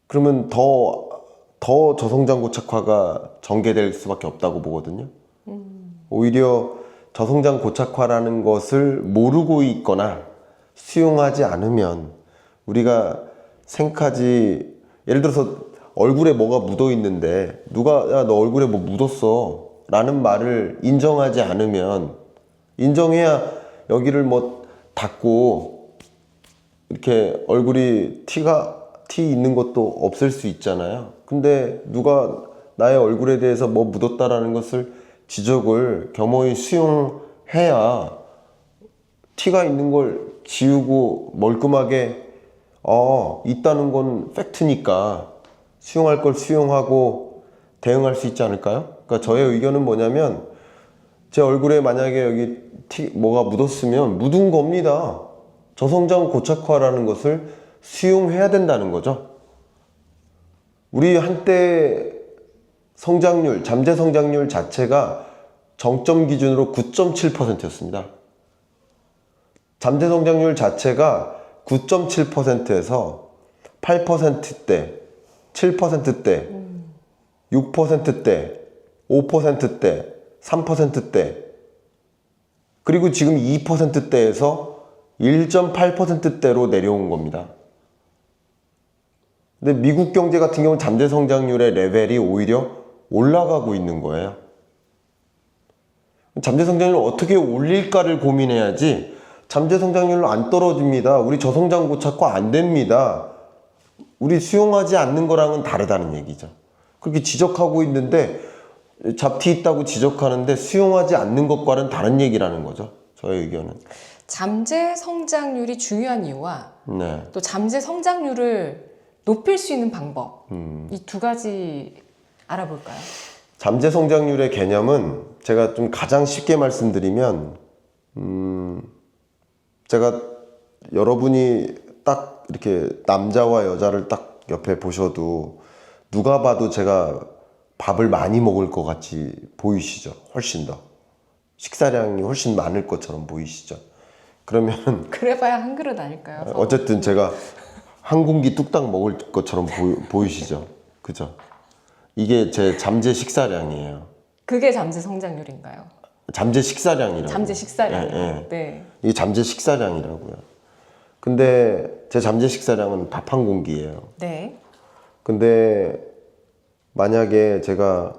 그러면 더 저성장 고착화가 전개될 수밖에 없다고 보거든요. 오히려 저성장 고착화라는 것을 모르고 있거나 수용하지 않으면 우리가 생각하지, 예를 들어서 얼굴에 뭐가 묻어 있는데 누가 야, 너 얼굴에 뭐 묻었어 라는 말을 인정하지 않으면, 인정해야 여기를 뭐 닦고 이렇게 얼굴이 티 있는 것도 없을 수 있잖아요. 근데 누가 나의 얼굴에 대해서 뭐 묻었다라는 것을 지적을 겸허히 수용해야 티가 있는 걸 지우고 멀끔하게 있다는 건 팩트니까 수용할 걸 수용하고 대응할 수 있지 않을까요? 그러니까 저의 의견은 뭐냐면, 제 얼굴에 만약에 여기 뭐가 묻었으면 묻은 겁니다. 저성장 고착화라는 것을 수용해야 된다는 거죠. 우리 한때 성장률, 잠재 성장률 자체가 정점 기준으로 9.7%였습니다. 잠재 성장률 자체가 9.7%에서 8%대, 7%대, 6%대, 5%대, 3%대, 그리고 지금 2%대에서 1.8%대로 내려온 겁니다. 근데 미국 경제 같은 경우는 잠재 성장률의 레벨이 오히려 올라가고 있는 거예요. 잠재 성장률을 어떻게 올릴까를 고민해야지, 잠재 성장률은 안 떨어집니다. 우리 저성장 고착화 안 됩니다. 우리 수용하지 않는 거랑은 다르다는 얘기죠. 그렇게 지적하고 있는데 잡티 있다고 지적하는데 수용하지 않는 것과는 다른 얘기라는 거죠. 저의 의견은. 잠재 성장률이 중요한 이유와 네. 또 잠재 성장률을 높일 수 있는 방법 이 두 가지 알아볼까요? 잠재 성장률의 개념은 제가 좀 가장 쉽게 말씀드리면 제가 여러분이 딱 이렇게 남자와 여자를 딱 옆에 보셔도 누가 봐도 제가 밥을 많이 먹을 것 같이 보이시죠? 훨씬 더 식사량이 훨씬 많을 것처럼 보이시죠? 그러면 그래봐야 한 그릇 아닐까요? 서로? 어쨌든 제가 한 공기 뚝딱 먹을 것처럼 보이시죠? 그죠? 이게 제 잠재 식사량이에요. 그게 잠재 성장률인가요? 잠재 식사량이라고. 잠재 식사량. 예, 예. 네. 이게 잠재 식사량이라고요. 근데 제 잠재 식사량은 밥 한 공기예요. 네. 근데 만약에 제가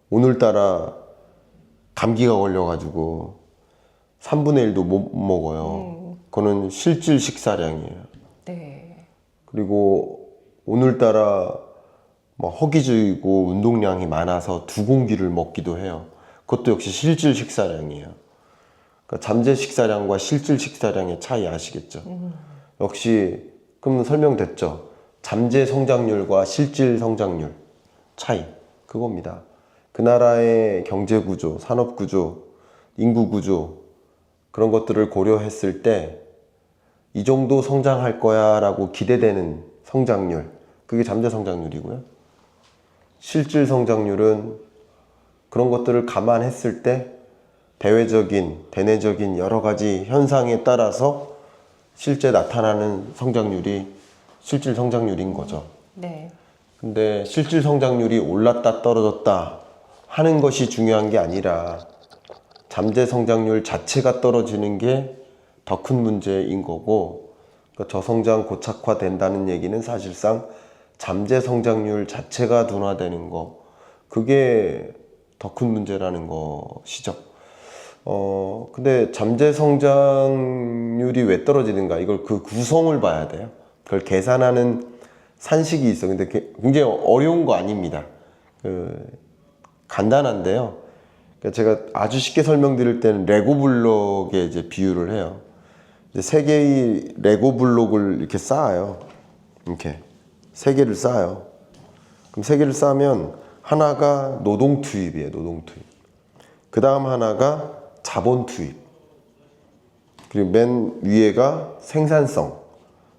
오늘따라 감기가 걸려가지고 3분의 1도 못 먹어요. 그거는 실질 식사량이에요. 네. 그리고 오늘따라 뭐 허기지고 운동량이 많아서 2공기를 먹기도 해요. 그것도 역시 실질 식사량이에요. 그러니까 잠재 식사량과 실질 식사량의 차이 아시겠죠? 역시 그럼 설명됐죠? 잠재 성장률과 실질 성장률 차이 그겁니다. 그 나라의 경제 구조, 산업 구조, 인구 구조 그런 것들을 고려했을 때 이 정도 성장할 거야 라고 기대되는 성장률 그게 잠재 성장률이고요. 실질 성장률은 그런 것들을 감안했을 때 대외적인, 대내적인 여러 가지 현상에 따라서 실제 나타나는 성장률이 실질 성장률인 거죠. 네. 근데 실질 성장률이 올랐다 떨어졌다 하는 것이 중요한 게 아니라 잠재 성장률 자체가 떨어지는 게 더 큰 문제인 거고 그러니까 저성장 고착화된다는 얘기는 사실상 잠재 성장률 자체가 둔화되는 거 그게 더 큰 문제라는 것이죠. 근데 잠재 성장률이 왜 떨어지는가 이걸 그 구성을 봐야 돼요. 그걸 계산하는 산식이 있어. 근데 굉장히 어려운 거 아닙니다. 간단한데요. 그러니까 제가 아주 쉽게 설명드릴 때는 레고 블록에 이제 비유를 해요. 이제 세 개의 레고 블록을 이렇게 쌓아요. 이렇게 세 개를 쌓아요. 그럼 세 개를 쌓으면 하나가 노동 투입이에요. 노동 투입. 그 다음 하나가 자본 투입. 그리고 맨 위에가 생산성.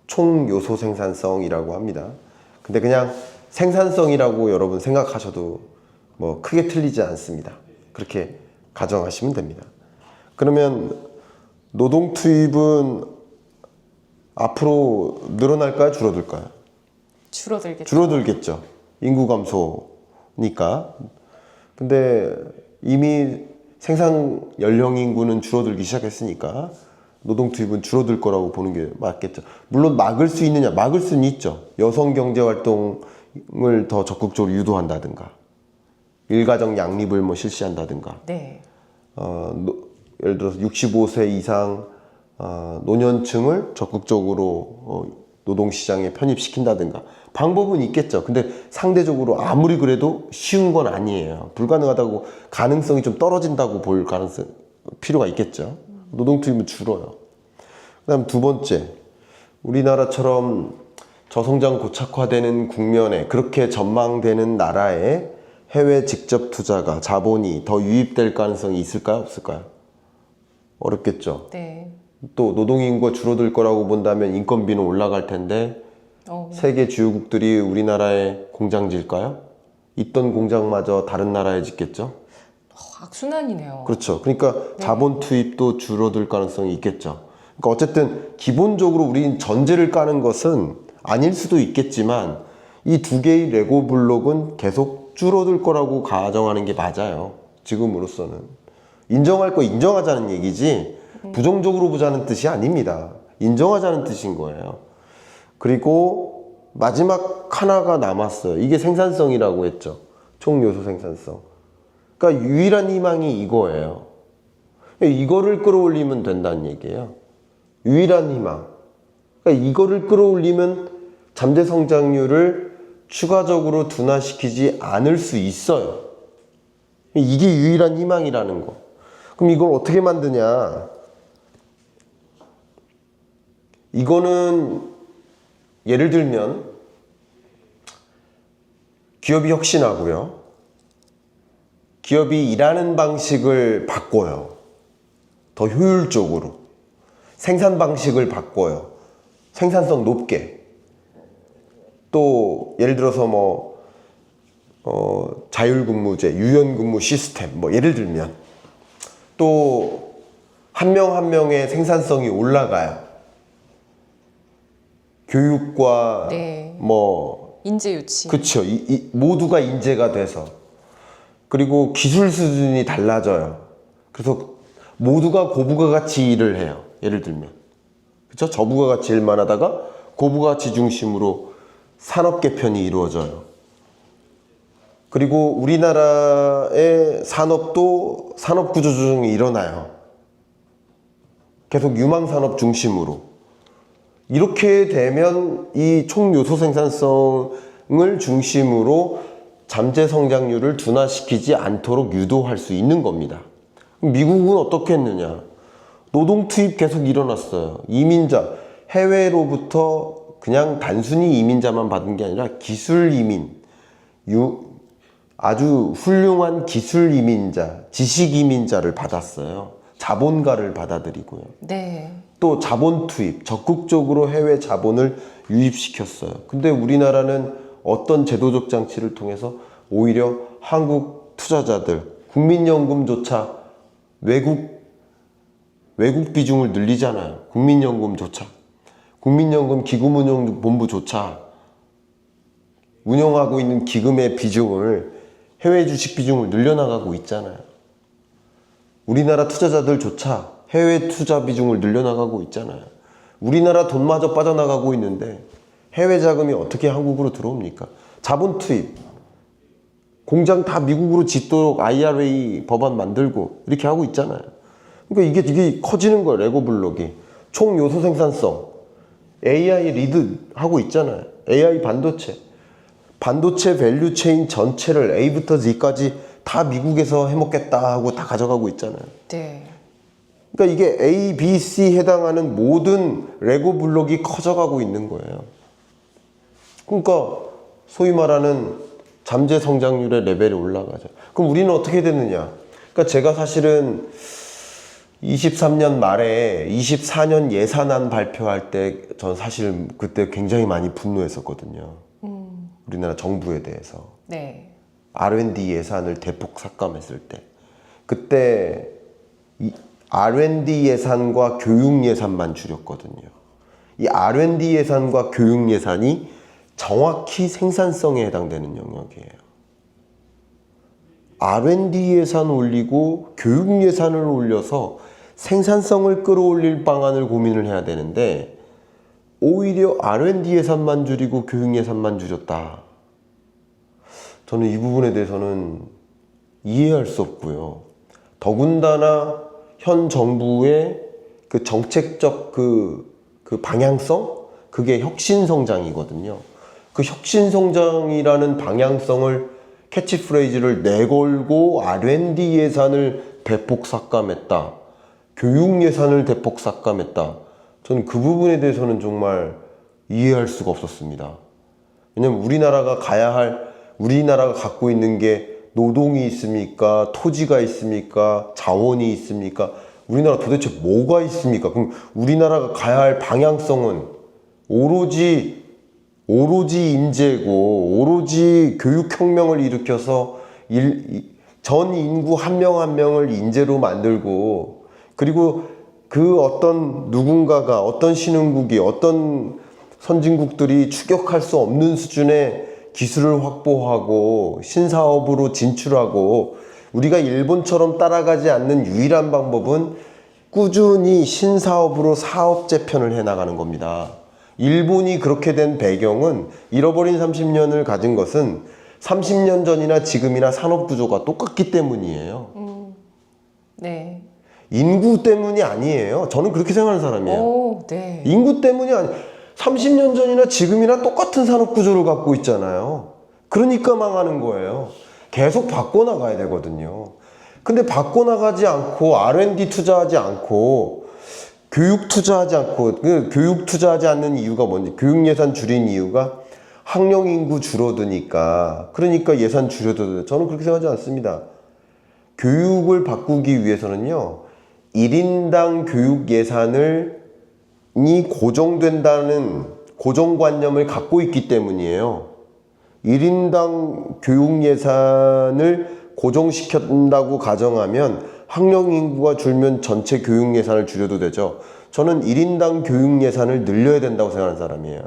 총 요소 생산성이라고 합니다. 근데 그냥 생산성이라고 여러분 생각하셔도 뭐 크게 틀리지 않습니다. 그렇게 가정하시면 됩니다. 그러면 노동 투입은 앞으로 늘어날까요? 줄어들까요? 줄어들겠죠. 줄어들겠죠. 인구 감소니까. 근데 이미 생산 연령 인구는 줄어들기 시작했으니까 노동 투입은 줄어들 거라고 보는 게 맞겠죠. 물론 막을 수 있느냐? 막을 수는 있죠. 여성 경제 활동을 더 적극적으로 유도한다든가 일가정 양립을 뭐 실시한다든가 네. 예를 들어서 65세 이상 노년층을 적극적으로 노동시장에 편입시킨다든가 방법은 있겠죠. 근데 상대적으로 아무리 그래도 쉬운 건 아니에요. 불가능하다고 가능성이 좀 떨어진다고 볼 가능성 필요가 있겠죠. 노동 투입은 줄어요. 그다음 두 번째, 우리나라처럼 저성장 고착화되는 국면에 그렇게 전망되는 나라에 해외 직접 투자가 자본이 더 유입될 가능성이 있을까요? 없을까요? 어렵겠죠. 네. 또 노동인구가 줄어들 거라고 본다면 인건비는 올라갈 텐데 세계 주요국들이 우리나라에 공장 질까요? 있던 공장마저 다른 나라에 짓겠죠? 악순환이네요. 그렇죠. 그러니까 자본 투입도 줄어들 가능성이 있겠죠. 그러니까 어쨌든 기본적으로 우린 전제를 까는 것은 아닐 수도 있겠지만 이 두 개의 레고 블록은 계속 줄어들 거라고 가정하는 게 맞아요. 지금으로서는. 인정할 거 인정하자는 얘기지 부정적으로 보자는 뜻이 아닙니다. 인정하자는 뜻인 거예요. 그리고 마지막 하나가 남았어요. 이게 생산성이라고 했죠. 총요소 생산성. 그러니까 유일한 희망이 이거예요. 이거를 끌어올리면 된다는 얘기예요. 유일한 희망. 그러니까 이거를 끌어올리면 잠재 성장률을 추가적으로 둔화시키지 않을 수 있어요. 이게 유일한 희망이라는 거. 그럼 이걸 어떻게 만드냐? 이거는 예를 들면 기업이 혁신하고요. 기업이 일하는 방식을 바꿔요. 더 효율적으로. 생산 방식을 바꿔요. 생산성 높게. 또 예를 들어서 자율근무제, 유연근무 시스템 예를 들면 또 한 명 한 명의 생산성이 올라가요. 교육과 네. 인재 유치. 그렇죠. 모두가 인재가 돼서 그리고 기술 수준이 달라져요. 그래서 모두가 고부가 같이 일을 해요. 예를 들면 그렇죠. 저부가 같이 일만 하다가 고부가 같이 중심으로 산업 개편이 이루어져요. 그리고 우리나라의 산업도 산업 구조 조정이 일어나요. 계속 유망 산업 중심으로. 이렇게 되면 이 총 요소 생산성을 중심으로 잠재 성장률을 둔화시키지 않도록 유도할 수 있는 겁니다. 미국은 어떻게 했느냐? 노동 투입 계속 일어났어요. 이민자, 해외로부터 그냥 단순히 이민자만 받은 게 아니라 기술 이민, 아주 훌륭한 기술 이민자, 지식 이민자를 받았어요. 자본가를 받아들이고요. 네. 또 자본 투입, 적극적으로 해외 자본을 유입시켰어요. 근데 우리나라는 어떤 제도적 장치를 통해서 오히려 한국 투자자들, 국민연금조차 외국 비중을 늘리잖아요. 국민연금조차. 국민연금 기금운용본부조차 운영하고 있는 기금의 비중을 해외 주식 비중을 늘려나가고 있잖아요. 우리나라 투자자들조차 해외 투자 비중을 늘려나가고 있잖아요. 우리나라 돈마저 빠져나가고 있는데 해외 자금이 어떻게 한국으로 들어옵니까? 자본 투입. 공장 다 미국으로 짓도록 IRA 법안 만들고 이렇게 하고 있잖아요. 그러니까 이게 커지는 거예요. 레고 블록이. 총 요소 생산성. AI 리드 하고 있잖아요. AI 반도체 밸류 체인 전체를 A부터 Z까지 다 미국에서 해먹겠다 하고 다 가져가고 있잖아요. 네. 그러니까 이게 A, B, C 해당하는 모든 레고 블록이 커져가고 있는 거예요. 그러니까 소위 말하는 잠재 성장률의 레벨이 올라가죠. 그럼 우리는 어떻게 됐느냐? 그러니까 제가 사실은 23년 말에 24년 예산안 발표할 때 전 사실 그때 굉장히 많이 분노했었거든요. 우리나라 정부에 대해서. 네. R&D 예산을 대폭 삭감했을 때. 그때 R&D 예산과 교육 예산만 줄였거든요. 이 R&D 예산과 교육 예산이 정확히 생산성에 해당되는 영역이에요. R&D 예산 올리고 교육 예산을 올려서 생산성을 끌어올릴 방안을 고민을 해야 되는데 오히려 R&D 예산만 줄이고 교육 예산만 줄였다. 저는 이 부분에 대해서는 이해할 수 없고요. 더군다나 현 정부의 그 정책적 그 방향성? 그게 혁신성장이거든요. 그 혁신성장이라는 방향성을 캐치프레이즈를 내걸고 R&D 예산을 대폭 삭감했다. 교육 예산을 대폭 삭감했다. 저는 그 부분에 대해서는 정말 이해할 수가 없었습니다. 왜냐면 우리나라가 갖고 있는 게 노동이 있습니까? 토지가 있습니까? 자원이 있습니까? 우리나라 도대체 뭐가 있습니까? 그럼 우리나라가 가야 할 방향성은 오로지 인재고 오로지 교육혁명을 일으켜서 전 인구 한 명 한 명을 인재로 만들고 그리고 그 어떤 누군가가 어떤 신흥국이 어떤 선진국들이 추격할 수 없는 수준의 기술을 확보하고 신사업으로 진출하고 우리가 일본처럼 따라가지 않는 유일한 방법은 꾸준히 신사업으로 사업 재편을 해나가는 겁니다. 일본이 그렇게 된 배경은 잃어버린 30년을 가진 것은 30년 전이나 지금이나 산업 구조가 똑같기 때문이에요. 네. 인구 때문이 아니에요. 저는 그렇게 생각하는 사람이에요. 오, 네. 인구 때문이 아니. 30년 전이나 지금이나 똑같은 산업 구조를 갖고 있잖아요. 그러니까 망하는 거예요. 계속 바꿔나가야 되거든요. 근데 바꿔나가지 않고 R&D 투자하지 않고 교육 투자하지 않고, 교육 투자하지 않는 이유가 뭔지, 교육 예산 줄인 이유가 학령 인구 줄어드니까, 그러니까 예산 줄여도. 저는 그렇게 생각하지 않습니다. 교육을 바꾸기 위해서는요, 1인당 교육 예산을 고정된다는 고정관념을 갖고 있기 때문이에요. 1인당 교육 예산을 고정시킨다고 가정하면 학령 인구가 줄면 전체 교육 예산을 줄여도 되죠. 저는 1인당 교육 예산을 늘려야 된다고 생각하는 사람이에요.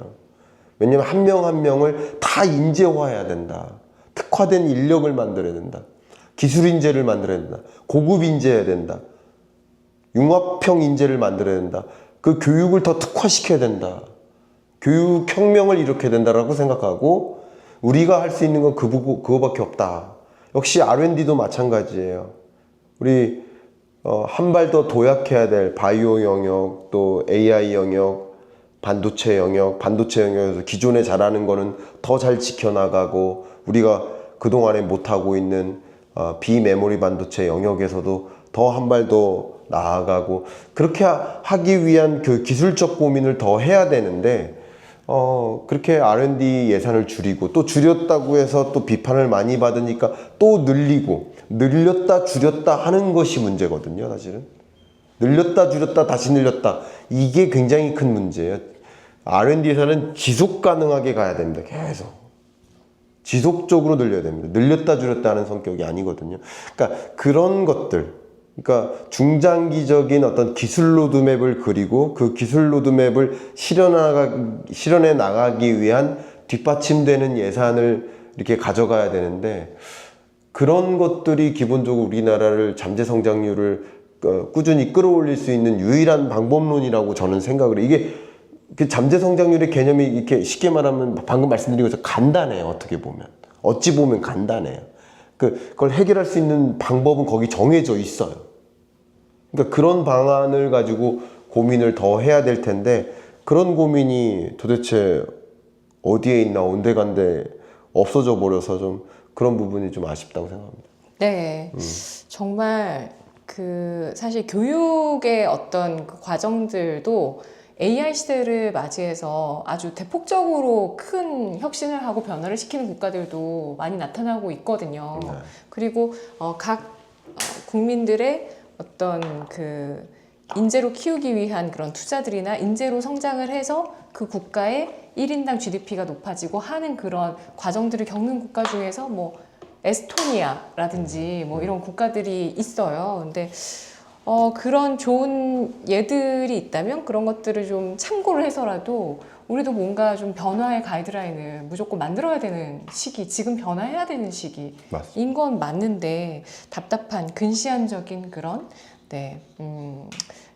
왜냐면 한 명 한 명을 다 인재화해야 된다. 특화된 인력을 만들어야 된다. 기술 인재를 만들어야 된다. 고급 인재해야 된다. 융합형 인재를 만들어야 된다. 그 교육을 더 특화시켜야 된다. 교육 혁명을 일으켜야 된다라고 생각하고, 우리가 할 수 있는 건 그거밖에 없다. 역시 R&D도 마찬가지예요. 우리 한 발 더 도약해야 될 바이오 영역, 또 AI 영역, 반도체 영역에서 기존에 잘하는 거는 더 잘 지켜나가고, 우리가 그동안에 못하고 있는 비메모리 반도체 영역에서도 더 한 발 더 나아가고, 그렇게 하기 위한 그 기술적 고민을 더 해야 되는데, 그렇게 R&D 예산을 줄이고, 또 줄였다고 해서 또 비판을 많이 받으니까 또 늘리고, 늘렸다 줄였다 하는 것이 문제거든요, 사실은. 늘렸다 줄였다 다시 늘렸다, 이게 굉장히 큰 문제예요. R&D 예산은 지속 가능하게 가야 됩니다. 계속 지속적으로 늘려야 됩니다. 늘렸다 줄였다 하는 성격이 아니거든요. 그러니까 그런 것들, 그러니까 중장기적인 어떤 기술 로드맵을 그리고 그 기술 로드맵을 실현해 나가기 위한 뒷받침되는 예산을 이렇게 가져가야 되는데, 그런 것들이 기본적으로 우리나라를 잠재 성장률을 꾸준히 끌어올릴 수 있는 유일한 방법론이라고 저는 생각을 해요. 이게 그 잠재 성장률의 개념이 이렇게 쉽게 말하면 방금 말씀드린 것처럼 간단해요. 어떻게 보면, 어찌 보면 간단해요. 그걸 해결할 수 있는 방법은 거기 정해져 있어요. 그러니까 그런 방안을 가지고 고민을 더 해야 될 텐데, 그런 고민이 도대체 어디에 있나 온데간데 없어져 버려서 좀 그런 부분이 좀 아쉽다고 생각합니다. 네, 정말 사실 교육의 어떤 그 과정들도 AI 시대를 맞이해서 아주 대폭적으로 큰 혁신을 하고 변화를 시키는 국가들도 많이 나타나고 있거든요. 네. 그리고 각 국민들의 어떤 그 인재로 키우기 위한 그런 투자들이나 인재로 성장을 해서 그 국가의 1인당 GDP가 높아지고 하는 그런 과정들을 겪는 국가 중에서 뭐 에스토니아라든지 뭐 이런 국가들이 있어요. 근데 그런 좋은 예들이 있다면 그런 것들을 좀 참고를 해서라도 우리도 뭔가 좀 변화의 가이드라인을 무조건 만들어야 되는 시기, 지금 변화해야 되는 시기인 건 맞는데, 답답한 근시안적인 그런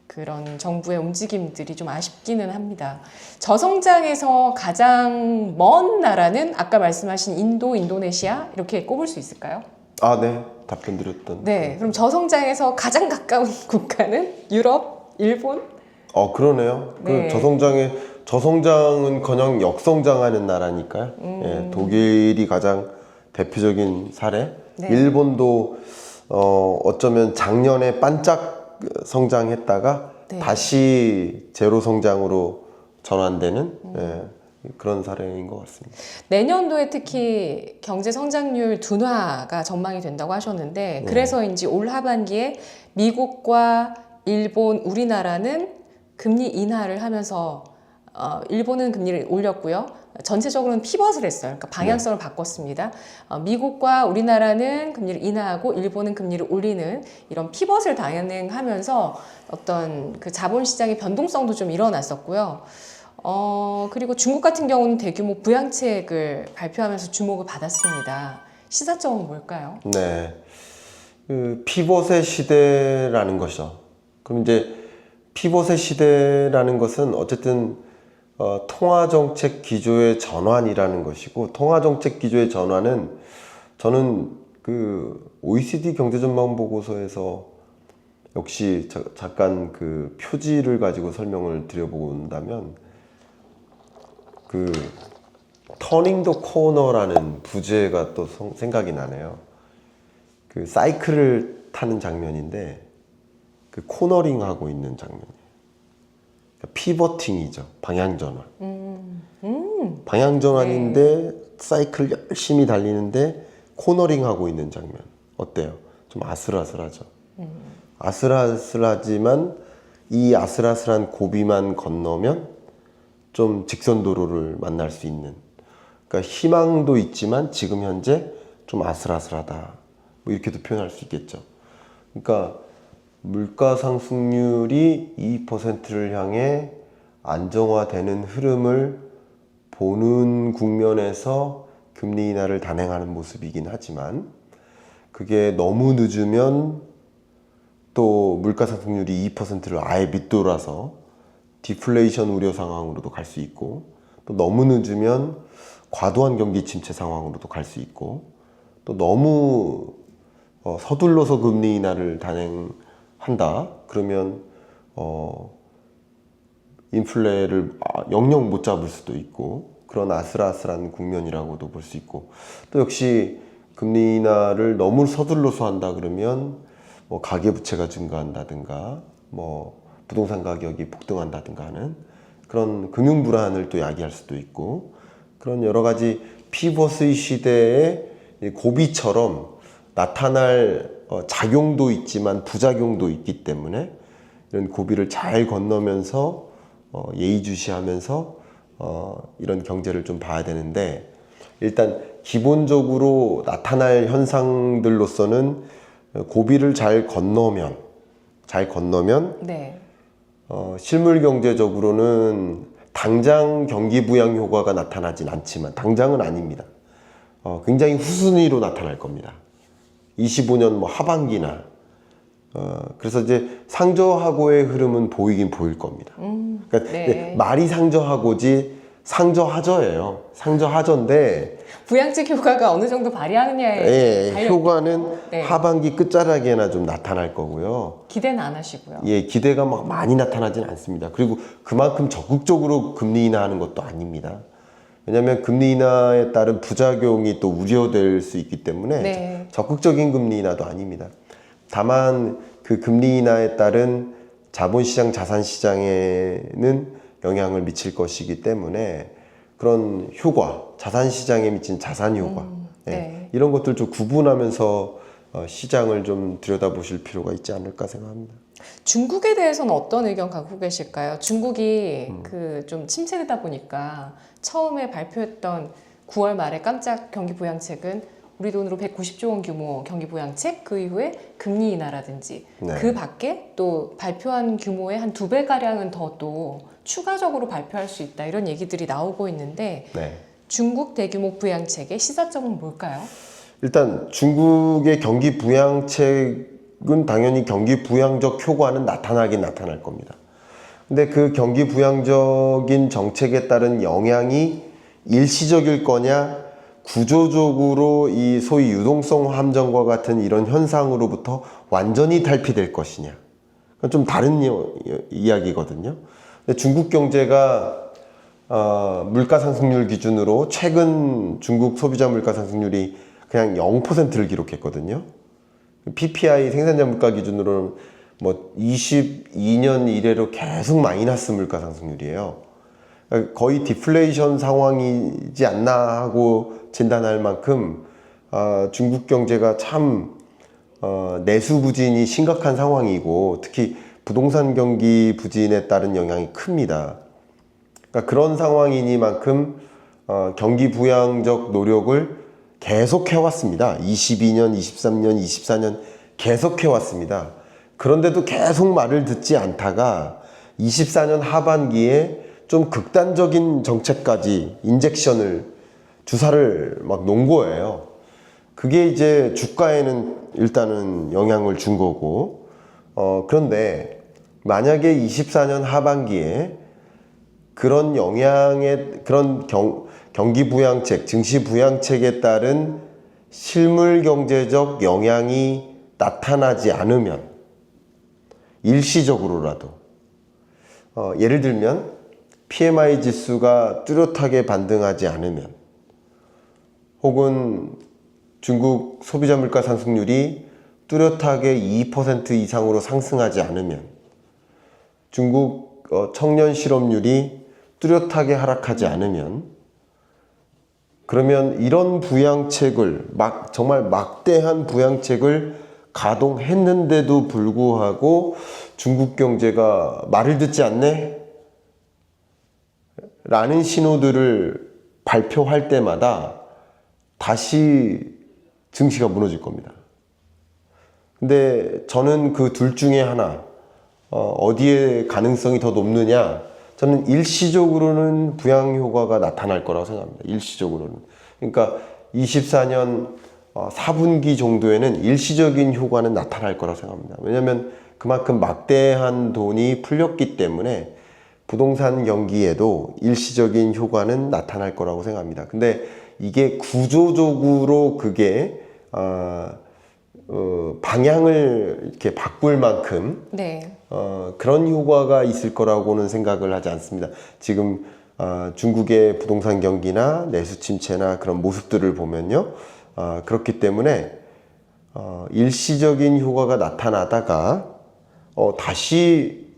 그런 정부의 움직임들이 좀 아쉽기는 합니다. 저성장에서 가장 먼 나라는 아까 말씀하신 인도, 인도네시아 이렇게 꼽을 수 있을까요? 아, 네. 답변 드렸던. 네. 그럼 저성장에서 가장 가까운 국가는 유럽, 일본? 그러네요. 네. 저성장은커녕 역성장하는 나라니까요. 예, 독일이 가장 대표적인 사례. 네. 일본도 어쩌면 작년에 반짝 성장했다가 네. 다시 제로 성장으로 전환되는 그런 사례인 것 같습니다. 내년도에 특히 경제 성장률 둔화가 전망이 된다고 하셨는데, 그래서인지 올 하반기에 미국과 일본, 우리나라는 금리 인하를 하면서 일본은 금리를 올렸고요. 전체적으로는 피벗을 했어요. 그러니까 방향성을 바꿨습니다. 미국과 우리나라는 금리를 인하하고 일본은 금리를 올리는 이런 피벗을 단행하면서 어떤 그 자본시장의 변동성도 좀 일어났었고요. 그리고 중국 같은 경우는 대규모 부양책을 발표하면서 주목을 받았습니다. 시사점은 뭘까요? 네. 그 피벗의 시대라는 것이죠. 그럼 이제 피벗의 시대라는 것은 어쨌든 통화정책 기조의 전환이라는 것이고, 통화정책 기조의 전환은 저는 그 OECD 경제전망보고서에서 역시 잠깐 그 표지를 가지고 설명을 드려본다면, 그 터닝 더 코너라는 부제가 또 생각이 나네요. 그 사이클을 타는 장면인데 그 코너링 하고 있는 장면이에요. 그러니까 피버팅이죠. 방향전환. 방향전환인데 사이클 열심히 달리는데 코너링 하고 있는 장면. 어때요? 좀 아슬아슬하죠. 아슬아슬하지만 이 아슬아슬한 고비만 건너면 좀 직선 도로를 만날 수 있는. 그러니까 희망도 있지만 지금 현재 좀 아슬아슬하다. 뭐 이렇게도 표현할 수 있겠죠. 그러니까 물가 상승률이 2%를 향해 안정화되는 흐름을 보는 국면에서 금리 인하를 단행하는 모습이긴 하지만 그게 너무 늦으면 또 물가 상승률이 2%를 아예 밑돌아서 디플레이션 우려 상황으로도 갈 수 있고 또 너무 늦으면 과도한 경기 침체 상황으로도 갈 수 있고 또 너무 서둘러서 금리 인하를 단행한다 그러면 인플레를 영영 못 잡을 수도 있고 그런 아슬아슬한 국면이라고도 볼 수 있고 또 역시 금리 인하를 너무 서둘러서 한다 그러면 뭐 가계부채가 증가한다든가 뭐 부동산 가격이 폭등한다든가 하는 그런 금융 불안을 또 야기할 수도 있고 그런 여러 가지 피벗의 시대의 고비처럼 나타날 작용도 있지만 부작용도 있기 때문에 이런 고비를 잘 건너면서 예의주시하면서 이런 경제를 좀 봐야 되는데 일단 기본적으로 나타날 현상들로서는 고비를 잘 건너면 네. 실물 경제적으로는 당장 경기 부양 효과가 나타나진 않지만 당장은 아닙니다. 굉장히 후순위로 나타날 겁니다. 25년 뭐 하반기나 그래서 이제 상저하고의 흐름은 보이긴 보일 겁니다. 그러니까 네. 말이 상저하고지 상저하저예요. 상저하저인데 부양책 효과가 어느 정도 발휘하느냐에 예, 달려 효과는 네. 하반기 끝자락에나 좀 나타날 거고요. 기대는 안 하시고요. 예, 기대가 막 많이 나타나진 않습니다. 그리고 그만큼 적극적으로 금리 인하하는 것도 아닙니다. 왜냐하면 금리 인하에 따른 부작용이 또 우려될 수 있기 때문에 네. 적극적인 금리 인하도 아닙니다. 다만 그 금리 인하에 따른 자본시장, 자산시장에는 영향을 미칠 것이기 때문에 그런 효과, 자산시장에 미친 자산 효과 예, 네. 이런 것들 좀 구분하면서 시장을 좀 들여다보실 필요가 있지 않을까 생각합니다. 중국에 대해서는 어떤 의견 갖고 계실까요? 중국이 그 좀 침체되다 보니까 처음에 발표했던 9월 말에 깜짝 경기 부양책은 우리 돈으로 190조 원 규모 경기 부양책, 그 이후에 금리 인하라든지 네. 그 밖에 또 발표한 규모의 한 2배 가량은 더 또 추가적으로 발표할 수 있다 이런 얘기들이 나오고 있는데 네. 중국 대규모 부양책의 시사점은 뭘까요? 일단 중국의 경기 부양책은 당연히 경기 부양적 효과는 나타나긴 나타날 겁니다. 근데 그 경기 부양적인 정책에 따른 영향이 일시적일 거냐, 구조적으로 이 소위 유동성 함정과 같은 이런 현상으로부터 완전히 탈피될 것이냐. 그건 좀 다른 이야기거든요. 근데 중국 경제가 물가 상승률 기준으로 최근 중국 소비자 물가 상승률이 그냥 0%를 기록했거든요. PPI 생산자 물가 기준으로는 뭐 22년 이래로 계속 마이너스 물가 상승률이에요. 거의 디플레이션 상황이지 않나 하고 진단할 만큼 중국 경제가 참 내수 부진이 심각한 상황이고 특히 부동산 경기 부진에 따른 영향이 큽니다. 그러니까 그런 상황이니만큼 경기 부양적 노력을 계속 해왔습니다. 22년, 23년, 24년 계속 해왔습니다. 그런데도 계속 말을 듣지 않다가 24년 하반기에 좀 극단적인 정책까지 인젝션을 주사를 막 놓은 거예요. 그게 이제 주가에는 일단은 영향을 준 거고 그런데 만약에 24년 하반기에 그런 영향에 그런 경기 부양책, 증시 부양책에 따른 실물 경제적 영향이 나타나지 않으면 일시적으로라도 예를 들면 PMI 지수가 뚜렷하게 반등하지 않으면, 혹은 중국 소비자 물가 상승률이 뚜렷하게 2% 이상으로 상승하지 않으면, 중국 청년 실업률이 뚜렷하게 하락하지 않으면, 그러면 이런 부양책을 정말 막대한 부양책을 가동했는데도 불구하고 중국 경제가 말을 듣지 않네? 라는 신호들을 발표할 때마다 다시 증시가 무너질 겁니다. 근데 저는 그 둘 중에 하나, 어디에 가능성이 더 높느냐? 저는 일시적으로는 부양 효과가 나타날 거라고 생각합니다. 일시적으로는. 그러니까 24년 4분기 정도에는 일시적인 효과는 나타날 거라고 생각합니다. 왜냐하면 그만큼 막대한 돈이 풀렸기 때문에 부동산 경기에도 일시적인 효과는 나타날 거라고 생각합니다. 근데 이게 구조적으로 그게 방향을 이렇게 바꿀 만큼 네. 그런 효과가 있을 거라고는 생각을 하지 않습니다. 지금 중국의 부동산 경기나 내수 침체나 그런 모습들을 보면요, 그렇기 때문에 일시적인 효과가 나타나다가 다시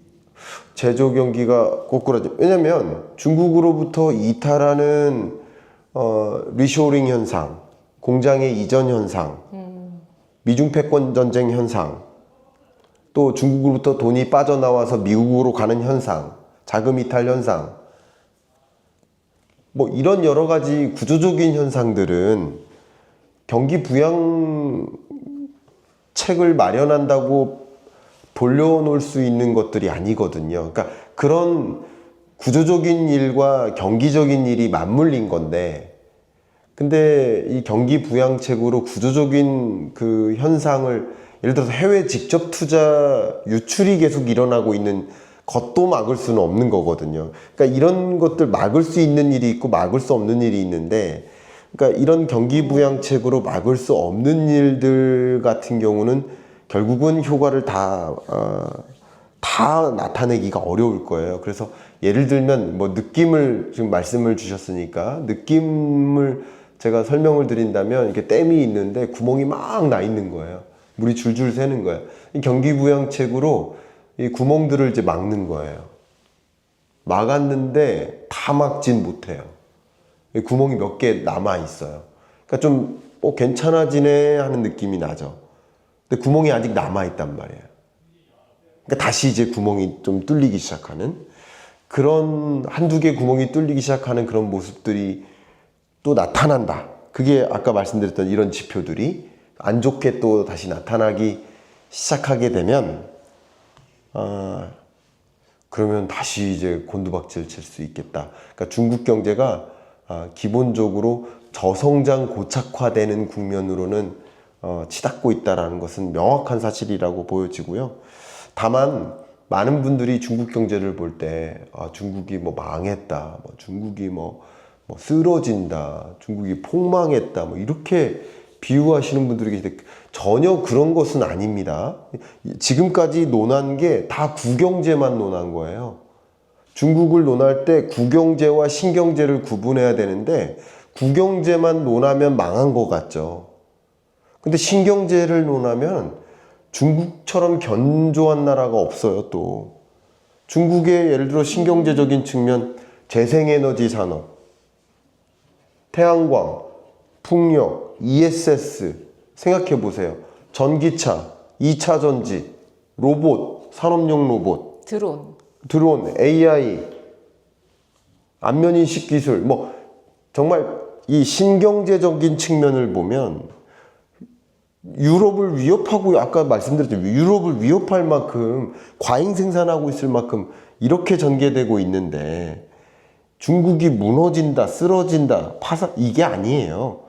제조 경기가 꼬꾸라져. 왜냐면 중국으로부터 이탈하는 리쇼링 현상, 공장의 이전 현상, 미중 패권 전쟁 현상, 또 중국으로부터 돈이 빠져나와서 미국으로 가는 현상, 자금 이탈 현상, 뭐 이런 여러 가지 구조적인 현상들은 경기 부양책을 마련한다고 돌려놓을 수 있는 것들이 아니거든요. 그러니까 그런 구조적인 일과 경기적인 일이 맞물린 건데, 근데 이 경기 부양책으로 구조적인 그 현상을, 예를 들어서 해외 직접 투자 유출이 계속 일어나고 있는 것도 막을 수는 없는 거거든요. 그러니까 이런 것들 막을 수 있는 일이 있고 막을 수 없는 일이 있는데, 그러니까 이런 경기 부양책으로 막을 수 없는 일들 같은 경우는 결국은 효과를 다 나타내기가 어려울 거예요. 그래서 예를 들면 뭐 느낌을 지금 말씀을 주셨으니까 느낌을 제가 설명을 드린다면, 이렇게 댐이 있는데 구멍이 막 나 있는 거예요. 물이 줄줄 새는 거예요. 이 경기 부양책으로 이 구멍들을 이제 막는 거예요. 막았는데 다 막진 못해요. 이 구멍이 몇 개 남아 있어요. 그러니까 좀 괜찮아지네 하는 느낌이 나죠. 근데 구멍이 아직 남아 있단 말이에요. 그러니까 다시 이제 구멍이 좀 뚫리기 시작하는, 그런 한두 개 구멍이 뚫리기 시작하는 그런 모습들이 또 나타난다. 그게 아까 말씀드렸던 이런 지표들이 안 좋게 또 다시 나타나기 시작하게 되면, 그러면 다시 이제 곤두박질 칠 수 있겠다. 그러니까 중국 경제가 기본적으로 저성장 고착화되는 국면으로는 치닫고 있다는 것은 명확한 사실이라고 보여지고요. 다만 많은 분들이 중국 경제를 볼 때 중국이 뭐 망했다, 뭐 중국이 뭐 쓰러진다, 중국이 폭망했다, 뭐 이렇게 비유하시는 분들이 계신데, 전혀 그런 것은 아닙니다. 지금까지 논한 게 다 구경제만 논한 거예요. 중국을 논할 때 구경제와 신경제를 구분해야 되는데, 구경제만 논하면 망한 것 같죠. 근데 신경제를 논하면 중국처럼 견조한 나라가 없어요. 또 중국의 예를 들어 신경제적인 측면, 재생에너지 산업, 태양광, 풍력, ESS 생각해 보세요. 전기차, 2차 전지, 로봇, 산업용 로봇, 드론, AI, 안면인식 기술, 뭐 정말 이 신경제적인 측면을 보면 유럽을 위협하고, 아까 말씀드렸죠, 유럽을 위협할 만큼, 과잉 생산하고 있을 만큼 이렇게 전개되고 있는데, 중국이 무너진다, 쓰러진다, 이게 아니에요.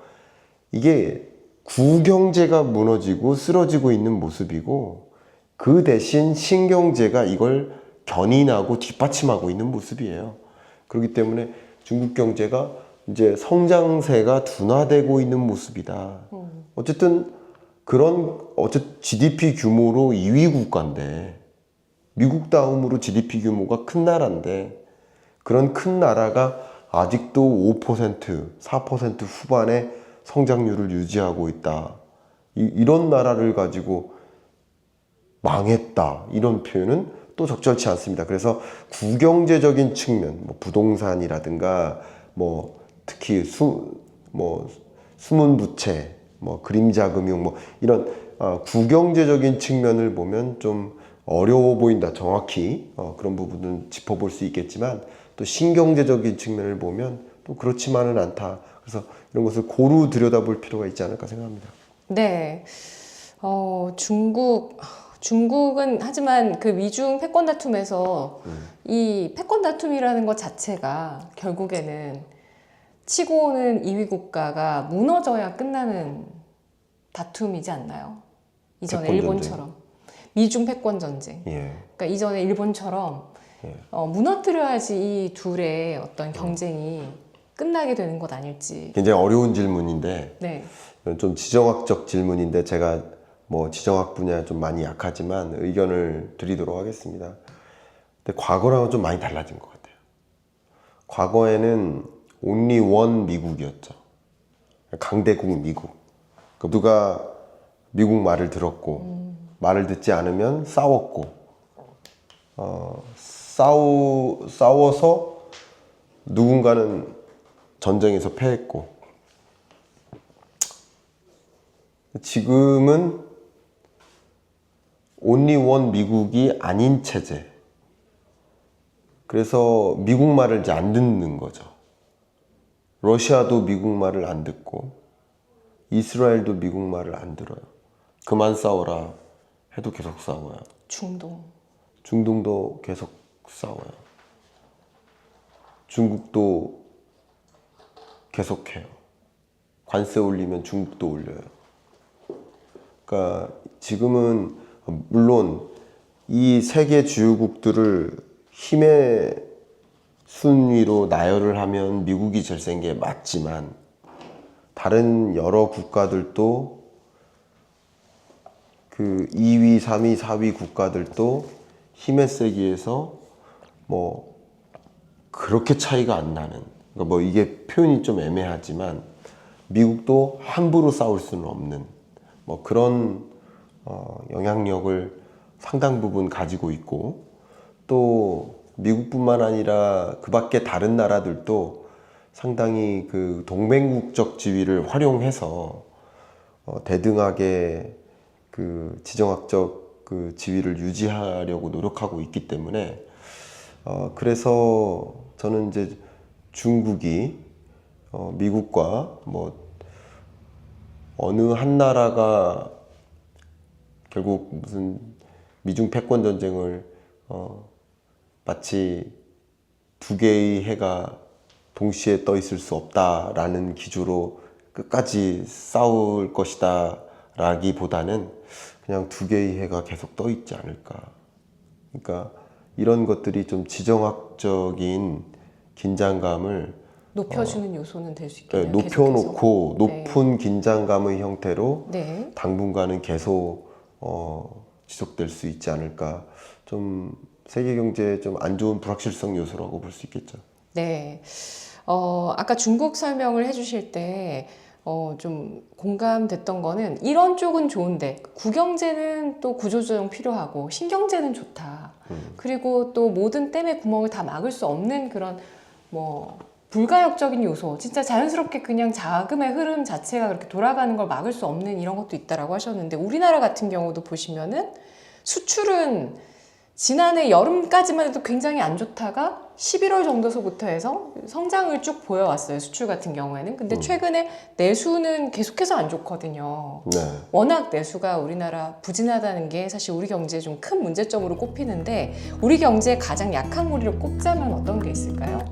이게 구경제가 무너지고 쓰러지고 있는 모습이고, 그 대신 신경제가 이걸 견인하고 뒷받침하고 있는 모습이에요. 그렇기 때문에 중국 경제가 이제 성장세가 둔화되고 있는 모습이다. 어쨌든 GDP 규모로 2위 국가인데, 미국 다음으로 GDP 규모가 큰 나라인데, 그런 큰 나라가 아직도 5%, 4% 후반의 성장률을 유지하고 있다. 이런 나라를 가지고 망했다. 이런 표현은 또 적절치 않습니다. 그래서 구경제적인 측면, 뭐 부동산이라든가, 뭐 특히 숨은 부채, 뭐 그림자 금융, 뭐 이런 구경제적인 측면을 보면 좀 어려워 보인다. 정확히 그런 부분은 짚어볼 수 있겠지만 또 신경제적인 측면을 보면 또 그렇지만은 않다. 그래서 이런 것을 고루 들여다볼 필요가 있지 않을까 생각합니다. 네. 중국은 하지만 그 미중 패권 다툼에서 이 패권 다툼이라는 것 자체가 결국에는 치고 오는 2위 국가가 무너져야 끝나는 다툼이지 않나요? 이전에 패권 일본처럼 미중 패권 전쟁. 예. 그러니까 이전에 일본처럼 무너뜨려야지 이 둘의 어떤 경쟁이 끝나게 되는 것 아닐지. 굉장히 어려운 질문인데 네. 좀 지정학적 질문인데 제가 뭐 지정학 분야에 좀 많이 약하지만 의견을 드리도록 하겠습니다. 근데 과거랑은 좀 많이 달라진 것 같아요. 과거에는 only one 미국이었죠. 강대국 미국. 누가 미국 말을 들었고 말을 듣지 않으면 싸웠고 싸워서 누군가는 전쟁에서 패했고 지금은 only one 미국이 아닌 체제. 그래서 미국 말을 이제 안 듣는 거죠. 러시아도 미국 말을 안 듣고 이스라엘도 미국 말을 안 들어요. 그만 싸워라 해도 계속 싸워요. 중동도 계속 싸워요. 중국도 계속해요. 관세 올리면 중국도 올려요. 그러니까 지금은 물론 이 세계 주요국들을 힘의 순위로 나열을 하면 미국이 제일 센 게 맞지만 다른 여러 국가들도 그 2위, 3위, 4위 국가들도 힘의 세기에서 뭐 그렇게 차이가 안 나는, 그러니까 뭐 이게 표현이 좀 애매하지만 미국도 함부로 싸울 수는 없는 뭐 그런 영향력을 상당 부분 가지고 있고, 또 미국뿐만 아니라 그 밖에 다른 나라들도 상당히 그 동맹국적 지위를 활용해서 대등하게 그 지정학적 그 지위를 유지하려고 노력하고 있기 때문에 그래서 저는 이제 중국이 미국과 뭐 어느 한 나라가 결국 무슨 미중 패권 전쟁을 마치 두 개의 해가 동시에 떠 있을 수 없다라는 기조로 끝까지 싸울 것이다 라기보다는 그냥 두 개의 해가 계속 떠 있지 않을까. 그러니까 이런 것들이 좀 지정학적인 긴장감을 높여주는 요소는 될 수 있겠네요. 높여놓고 계속해서. 높은 긴장감의 형태로 네. 당분간은 계속 지속될 수 있지 않을까. 좀 세계 경제에 좀 안 좋은 불확실성 요소라고 볼 수 있겠죠. 네. 아까 중국 설명을 해주실 때 좀 공감됐던 거는 이런 쪽은 좋은데 국경제는 또 구조조정 필요하고 신경제는 좋다. 그리고 또 모든 댐의 구멍을 다 막을 수 없는 그런 뭐 불가역적인 요소, 진짜 자연스럽게 그냥 자금의 흐름 자체가 그렇게 돌아가는 걸 막을 수 없는 이런 것도 있다라고 하셨는데, 우리나라 같은 경우도 보시면은 수출은 지난해 여름까지만 해도 굉장히 안 좋다가 11월 정도서부터 해서 성장을 쭉 보여왔어요. 수출 같은 경우에는. 근데 최근에 내수는 계속해서 안 좋거든요. 네. 워낙 내수가 우리나라 부진하다는 게 사실 우리 경제에 좀 큰 문제점으로 꼽히는데, 우리 경제의 가장 약한 고리를 꼽자면 어떤 게 있을까요?